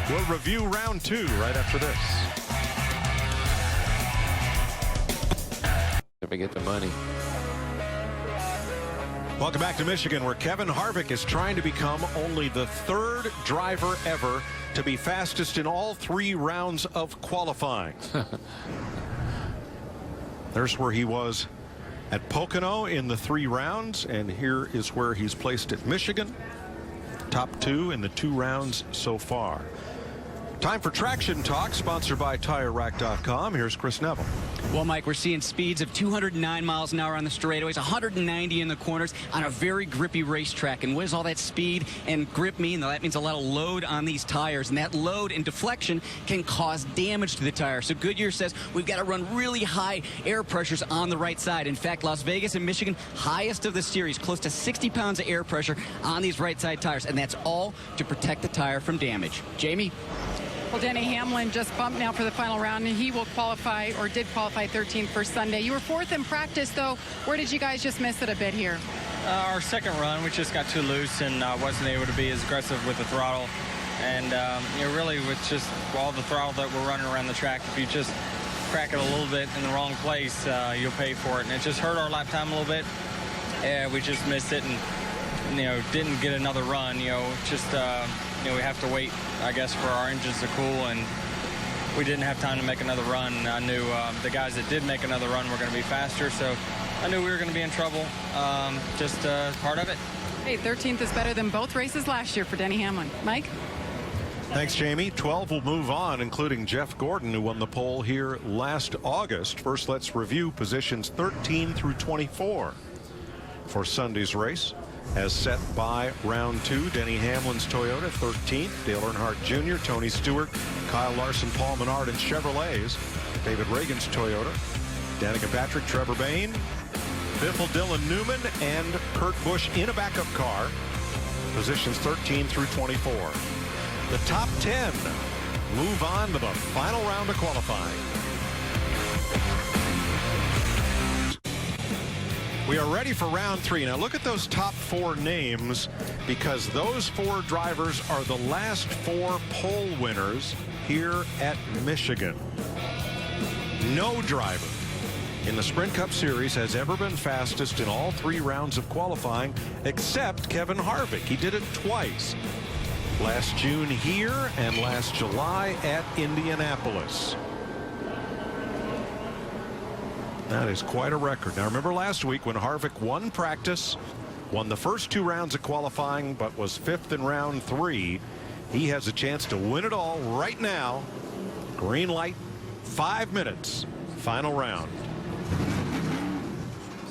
We'll review round 2 right after this. Let me get the money. Welcome back to Michigan, where Kevin Harvick is trying to become only the 3rd driver ever to be fastest in all 3 rounds of qualifying. There's where he was at Pocono in the 3 rounds, and here is where he's placed at Michigan. Top 2 in the 2 rounds so far. Time for Traction Talk, sponsored by TireRack.com. Here's Chris Neville. Well, Mike, we're seeing speeds of 209 miles an hour on the straightaways, 190 in the corners on a very grippy racetrack. And what does all that speed and grip mean? That means a lot of load on these tires, and that load and deflection can cause damage to the tire. So Goodyear says we've got to run really high air pressures on the right side. In fact, Las Vegas and Michigan, highest of the series, close to 60 pounds of air pressure on these right side tires, and that's all to protect the tire from damage. Jamie? Well, Denny Hamlin just bumped now for the final round, and he will qualify, or did qualify 13th for Sunday. You were 4th in practice, though. Where did you guys just miss it a bit here? Our second run, we just got too loose and wasn't able to be as aggressive with the throttle. And, really with just all the throttle that we're running around the track, if you just crack it a little bit in the wrong place, you'll pay for it. And it just hurt our lap time a little bit. Yeah, we just missed it and, didn't get another run. We have to wait, I guess, for our engines to cool, and we didn't have time to make another run. I knew the guys that did make another run were going to be faster, so I knew we were going to be in trouble. Just part of it. Hey, 13th is better than both races last year for Denny Hamlin. Mike? Thanks, Jamie. 12 will move on, including Jeff Gordon, who won the pole here last August. First, let's review positions 13 through 24 for Sunday's race. As set by round 2, Denny Hamlin's Toyota, 13th. Dale Earnhardt Jr., Tony Stewart, Kyle Larson, Paul Menard, and Chevrolets. David Reagan's Toyota. Danica Patrick, Trevor Bayne, Biffle Dylan Newman, and Kurt Busch in a backup car. Positions 13 through 24. The top 10 move on to the final round of qualifying. We are ready for round 3. Now look at those top 4 names, because those 4 drivers are the last 4 pole winners here at Michigan. No driver in the Sprint Cup Series has ever been fastest in all 3 rounds of qualifying except Kevin Harvick. He did it twice. Last June here and last July at Indianapolis. That is quite a record. Now remember last week when Harvick won practice, won the first 2 rounds of qualifying, but was 5th in round 3. He has a chance to win it all right now. Green light, 5 minutes, final round.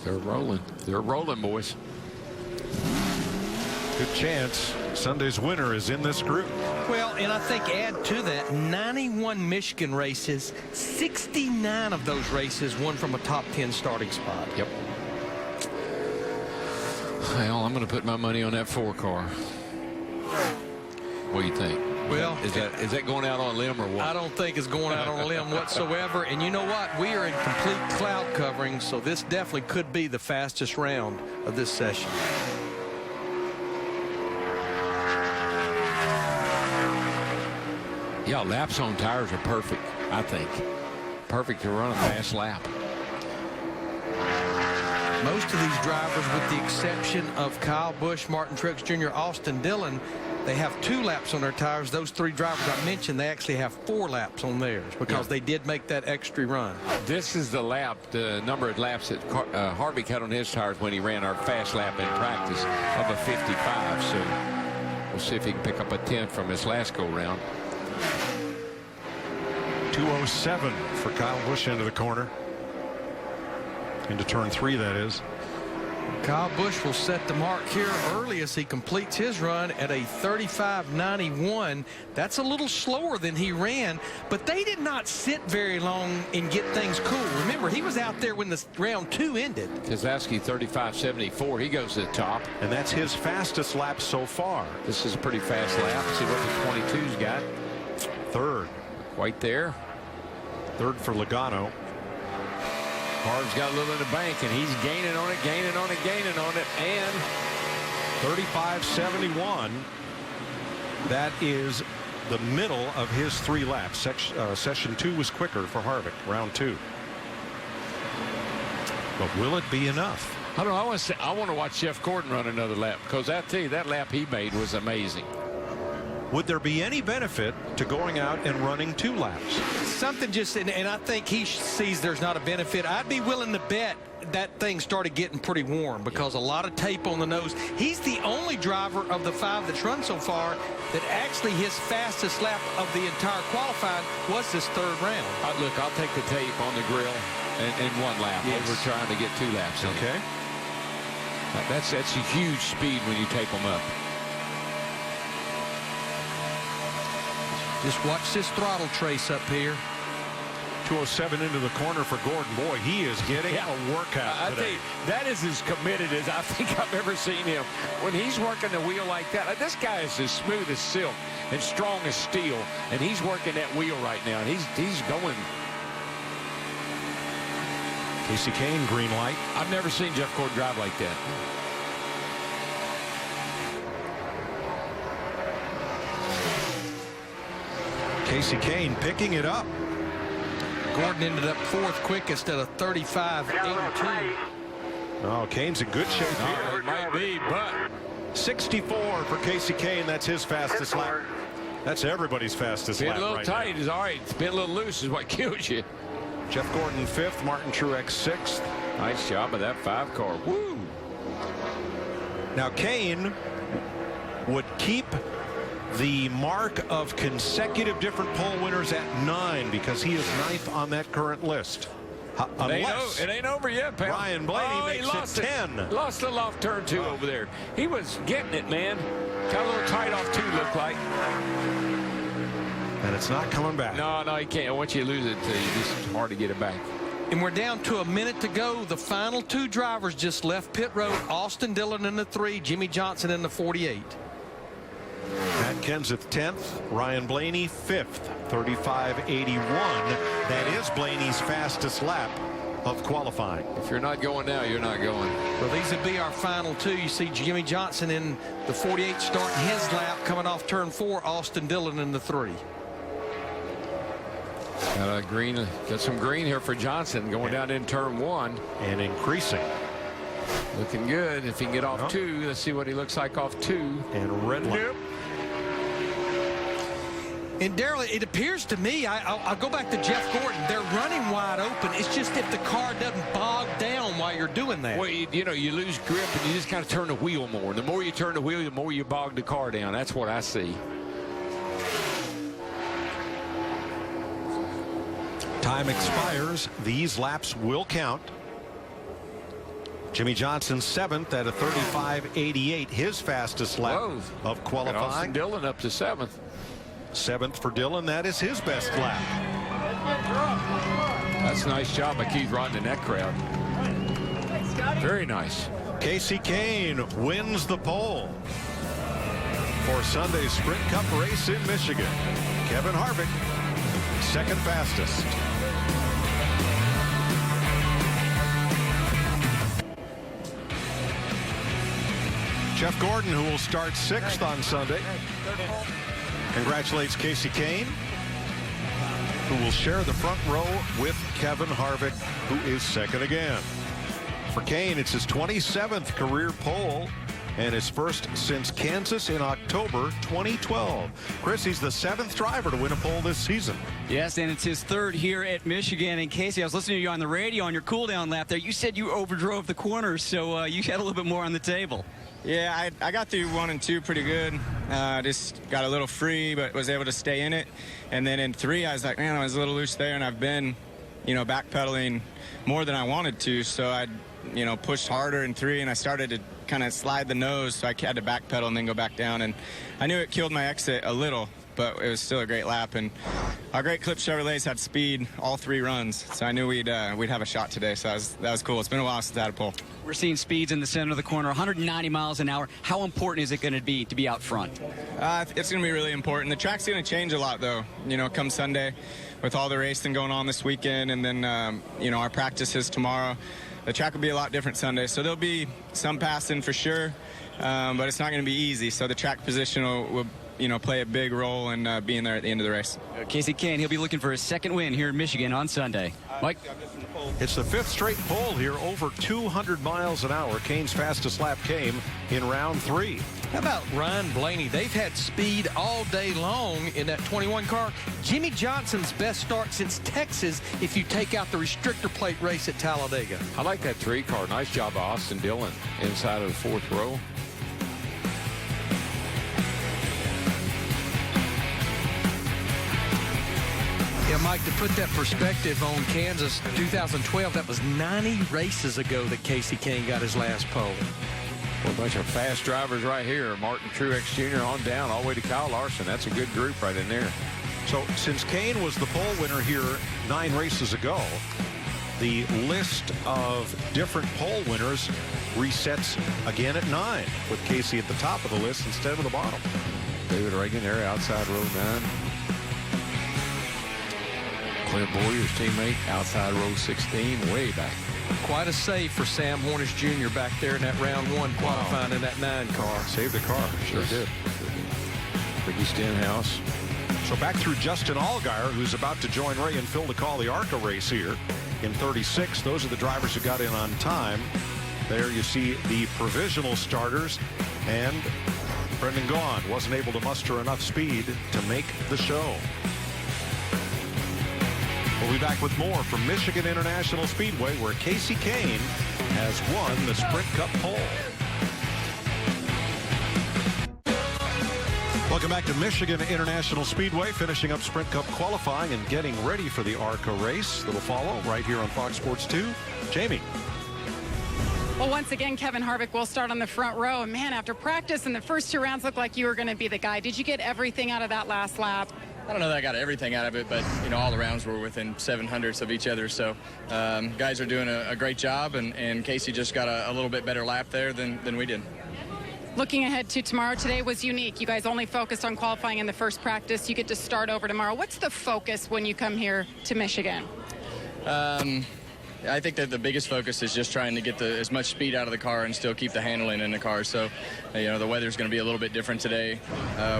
They're rolling. They're rolling, boys. Good chance Sunday's winner is in this group. Well, and I think add to that 91 Michigan races, 69 of those races won from a top 10 starting spot. Yep. Well, I'm going to put my money on that 4 car. What do you think? Well, is that going out on a limb or what? I don't think it's going out on a limb whatsoever. And you know what? We are in complete cloud covering, so this definitely could be the fastest round of this session. Yeah, laps on tires are perfect, I think. Perfect to run a fast lap. Most of these drivers, with the exception of Kyle Busch, Martin Truex Jr., Austin Dillon, they have 2 laps on their tires. Those 3 drivers I mentioned, they actually have 4 laps on theirs because they did make that extra run. This is the lap, the number of laps that Harvick had on his tires when he ran our fast lap in practice of a 55. So we'll see if he can pick up a 10 from his last go-round. 207 for Kyle Busch into the corner. Into turn 3, that is. Kyle Busch will set the mark here early as he completes his run at a 35.91. That's a little slower than he ran, but they did not sit very long and get things cool. Remember, he was out there when the round 2 ended. Keselowski 35.74. He goes to the top. And that's his fastest lap so far. This is a pretty fast lap. See what the 22's got. 3rd. Right there. 3rd for Logano. Harv's got a little in the bank, and he's gaining on it, gaining on it, gaining on it, and 35.71. That is the middle of his 3 laps. Session 2 was quicker for Harvick, round 2. But will it be enough? I don't know. I want to watch Jeff Gordon run another lap, because I tell you, that lap he made was amazing. would there be any benefit to going out and running 2 laps? Something just, and I think he sees there's not a benefit. I'd be willing to bet that thing started getting pretty warm because a lot of tape on the nose. He's the only driver of the 5 that's run so far that actually his fastest lap of the entire qualifying was this 3rd round. Look, I'll take the tape on the grill in 1 lap. Yes. We're trying to get 2 laps in. Okay. That's a huge speed when you tape them up. Just watch this throttle trace up here. 207 into the corner for Gordon. Boy, he is getting a workout I today. tell you, that is as committed as I think I've ever seen him. When he's working the wheel like that, this guy is as smooth as silk and strong as steel, and he's working that wheel right now, and he's going. Casey Kane, green light. I've never seen Jeff Gordon drive like that. Casey Kane picking it up. Gordon ended up 4th quickest at a 35.82. Oh, Kane's in good shape here. It might be, but 64 for Casey Kane. That's his fastest lap. That's everybody's fastest being lap a little right tight now. is all right. Being a little loose is what kills you. Jeff Gordon 5th, Martin Truex 6th. Nice job of that 5 car. Woo! Now Kane would keep the mark of consecutive different pole winners at 9 because he is 9th on that current list. Unless it ain't over yet, pal. Ryan Blaney makes it 10. Lost a little off turn 2 over there. He was getting it, man. Got a little tight off 2, looked like. And it's not coming back. No, he can't. Once you lose it, it's hard to get it back. And we're down to a minute to go. The final 2 drivers just left pit road. Austin Dillon in the 3, Jimmy Johnson in the 48. Matt Kenseth 10th, Ryan Blaney 5th, 35.81. That is Blaney's fastest lap of qualifying. If you're not going now, you're not going. Well, these would be our final 2. You see Jimmy Johnson in the 48 starting his lap, coming off turn 4, Austin Dillon in the 3. Got some green here for Johnson going down in turn 1. And increasing. Looking good. If he can get off 2, let's see what he looks like off 2. And red light. Yep. And Darrell, it appears to me, I'll go back to Jeff Gordon. They're running wide open. It's just if the car doesn't bog down while you're doing that. Well, you lose grip and you just kind of turn the wheel more. And the more you turn the wheel, the more you bog the car down. That's what I see. Time expires. These laps will count. Jimmy Johnson 7th at a 35.88, his fastest lap of qualifying. Austin Dillon up to 7th. 7th for Dillon. That is his best lap. That's a nice job by Keith Rodden in that crowd. Very nice. Casey Kane wins the pole for Sunday's Sprint Cup race in Michigan. Kevin Harvick, 2nd fastest. Jeff Gordon, who will start 6th on Sunday, congratulates Casey Kane, who will share the front row with Kevin Harvick, who is 2nd again. For Kane, it's his 27th career pole and his first since Kansas in October 2012. Chris, he's the 7th driver to win a pole this season. Yes, and it's his 3rd here at Michigan. And Casey, I was listening to you on the radio on your cool-down lap there. You said you overdrove the corners, so you had a little bit more on the table. Yeah, I got through 1 and 2 pretty good. Just got a little free, but was able to stay in it. And then in 3, I was like, man, I was a little loose there, and I've been, backpedaling more than I wanted to. So I, pushed harder in 3, and I started to kind of slide the nose, so I had to backpedal and then go back down. And I knew it killed my exit a little, but it was still a great lap. And our great Clip Chevrolets had speed all 3 runs, so I knew we'd have a shot today. So that was cool. It's been a while since I had a pole. We're seeing speeds in the center of the corner, 190 miles an hour. How important is it going to be out front? It's going to be really important. The track's going to change a lot, though, come Sunday with all the racing going on this weekend, and then, our practices tomorrow. The track will be a lot different Sunday, so there'll be some passing for sure, but it's not going to be easy. So the track position will play a big role in being there at the end of the race. Casey Kane, he'll be looking for his second win here in Michigan on Sunday. Mike? It's the 5th straight pole here, over 200 miles an hour. Kane's fastest lap came in round 3. How about Ryan Blaney? They've had speed all day long in that 21 car. Jimmy Johnson's best start since Texas if you take out the restrictor plate race at Talladega. I like that 3 car. Nice job of Austin Dillon inside of the 4th row. Yeah, Mike, to put that perspective on Kansas 2012, that was 90 races ago that Casey Kane got his last pole. Well, a bunch of fast drivers right here. Martin Truex Jr. on down all the way to Kyle Larson. That's a good group right in there. So since Kane was the pole winner here 9 races ago, the list of different pole winners resets again at 9, with Casey at the top of the list instead of the bottom. David Reagan there outside row 9. Clint Boyer's teammate outside row 16, way back. Quite a save for Sam Hornish Jr. back there in that round 1 qualifying in that 9 car. Saved the car. Sure did. Ricky Stenhouse. So back through Justin Allgaier, who's about to join Ray and Phil to call the ARCA race here in 36. Those are the drivers who got in on time. There you see the provisional starters, and Brendan Gaughan wasn't able to muster enough speed to make the show. We'll be back with more from Michigan International Speedway, where Casey Kane has won the Sprint Cup pole. Welcome back to Michigan International Speedway, finishing up Sprint Cup qualifying and getting ready for the ARCA race that'll follow right here on Fox Sports 2. Jamie. Well, once again, Kevin Harvick will start on the front row. And man, after practice in the first 2 rounds, looked like you were going to be the guy. Did you get everything out of that last lap? I don't know that I got everything out of it, but all the rounds were within 700ths of each other. So guys are doing a great job, and Casey just got a little bit better lap there than we did. Looking ahead to tomorrow, today was unique. You guys only focused on qualifying in the first practice. You get to start over tomorrow. What's the focus when you come here to Michigan? I think that the biggest focus is just trying to get as much speed out of the car and still keep the handling in the car. So, the weather's going to be a little bit different today.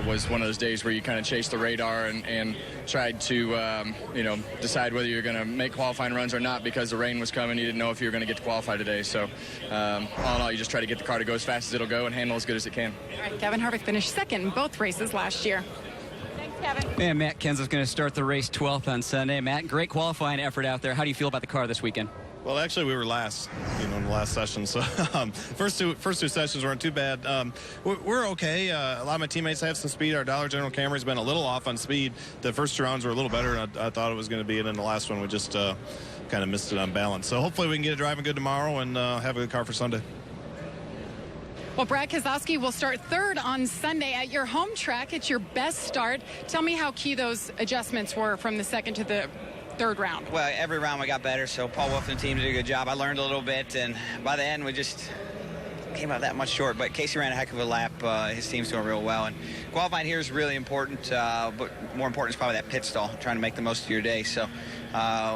Was one of those days where you kind of chased the radar and tried to, decide whether you're going to make qualifying runs or not, because the rain was coming. You didn't know if you were going to get to qualify today. So, all in all, you just try to get the car to go as fast as it'll go and handle as good as it can. All right, Kevin Harvick finished second in both races last year. Thanks, Kevin. And Matt Kenseth's going to start the race 12th on Sunday. Matt, great qualifying effort out there. How do you feel about the car this weekend? Well, actually, we were last, in the last session. So first two sessions weren't too bad. We're okay. A lot of my teammates have some speed. Our Dollar General Camry's been a little off on speed. The first 2 rounds were a little better than I thought it was going to be. And then the last one, we just kind of missed it on balance. So hopefully we can get it driving good tomorrow and have a good car for Sunday. Well, Brad Keselowski will start 3rd on Sunday at your home track. It's your best start. Tell me how key those adjustments were from the 2nd to the 3rd round. Well, every round we got better, so Paul Wolf and the team did a good job. I learned a little bit, and by the end we just came out that much short. But Casey ran a heck of a lap. His team's doing real well, and qualifying here is really important, but more important is probably that pit stall, trying to make the most of your day. So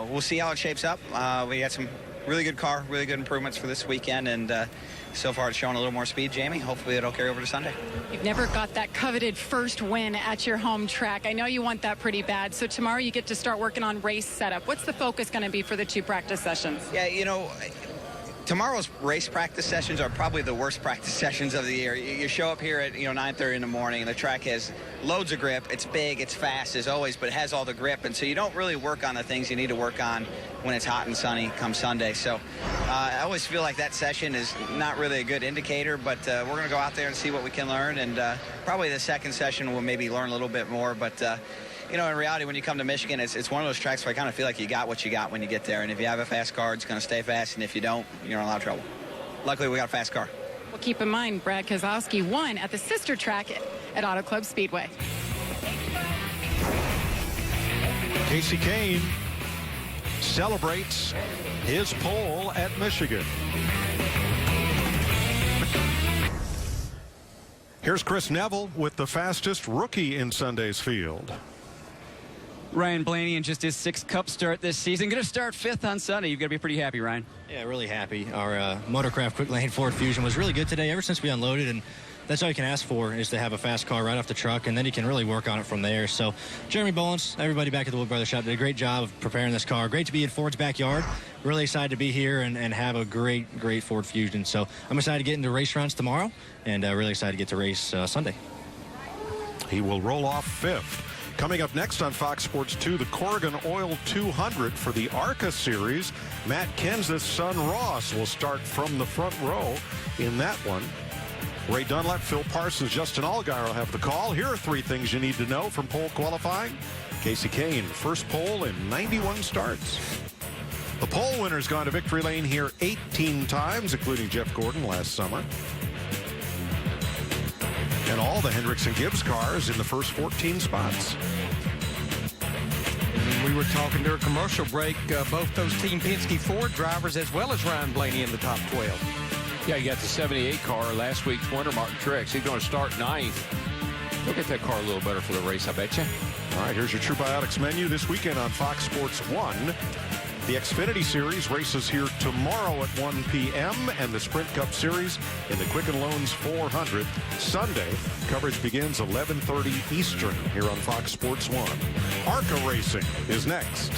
we'll see how it shapes up. We had some really good car, really good improvements for this weekend, and so far it's showing a little more speed, Jamie. Hopefully it'll carry over to Sunday. You've never got that coveted first win at your home track. I know you want that pretty bad. So tomorrow you get to start working on race setup. What's the focus going to be for the 2 practice sessions? Yeah, tomorrow's race practice sessions are probably the worst practice sessions of the year. You show up here at 9:30 in the morning, and the track has loads of grip. It's big, it's fast as always, but it has all the grip, and so you don't really work on the things you need to work on when it's hot and sunny come Sunday. So I always feel like that session is not really a good indicator, but we're going to go out there and see what we can learn, and probably the second session we'll maybe learn a little bit more, but in reality, when you come to Michigan, it's one of those tracks where I kind of feel like you got what you got when you get there. And if you have a fast car, it's going to stay fast. And if you don't, you're in a lot of trouble. Luckily, we got a fast car. Well, keep in mind, Brad Keselowski won at the sister track at Auto Club Speedway. Casey Kane celebrates his pole at Michigan. Here's Chris Neville with the fastest rookie in Sunday's field. Ryan Blaney in just his 6th Cup start this season. Going to start 5th on Sunday. You've got to be pretty happy, Ryan. Yeah, really happy. Our Motorcraft Quick Lane Ford Fusion was really good today ever since we unloaded, and that's all you can ask for, is to have a fast car right off the truck, and then you can really work on it from there. So Jeremy Bollins, everybody back at the Wood Brothers shop did a great job of preparing this car. Great to be in Ford's backyard. Really excited to be here and have a great Ford Fusion. So I'm excited to get into race rounds tomorrow, and really excited to get to race Sunday. He will roll off 5th. Coming up next on Fox Sports 2, the Corrigan Oil 200 for the ARCA Series. Matt Kenseth's son Ross will start from the front row in that one. Ray Dunlap, Phil Parsons, Justin Allgaier will have the call. Here are 3 things you need to know from pole qualifying. Casey Kane, first pole in 91 starts. The pole winner's gone to victory lane here 18 times, including Jeff Gordon last summer. And all the Hendricks and Gibbs cars in the first 14 spots. And we were talking during commercial break, both those Team Penske Ford drivers as well as Ryan Blaney in the top 12. Yeah, you got the 78 car, last week's winner, Martin Truex. He's going to start 9th. He'll get that car a little better for the race, I bet you. All right, here's your True Biotics menu this weekend on Fox Sports 1. The Xfinity Series races here tomorrow at 1 p.m. and the Sprint Cup Series in the Quicken Loans 400 Sunday. Coverage begins 11:30 Eastern here on Fox Sports 1. ARCA Racing is next.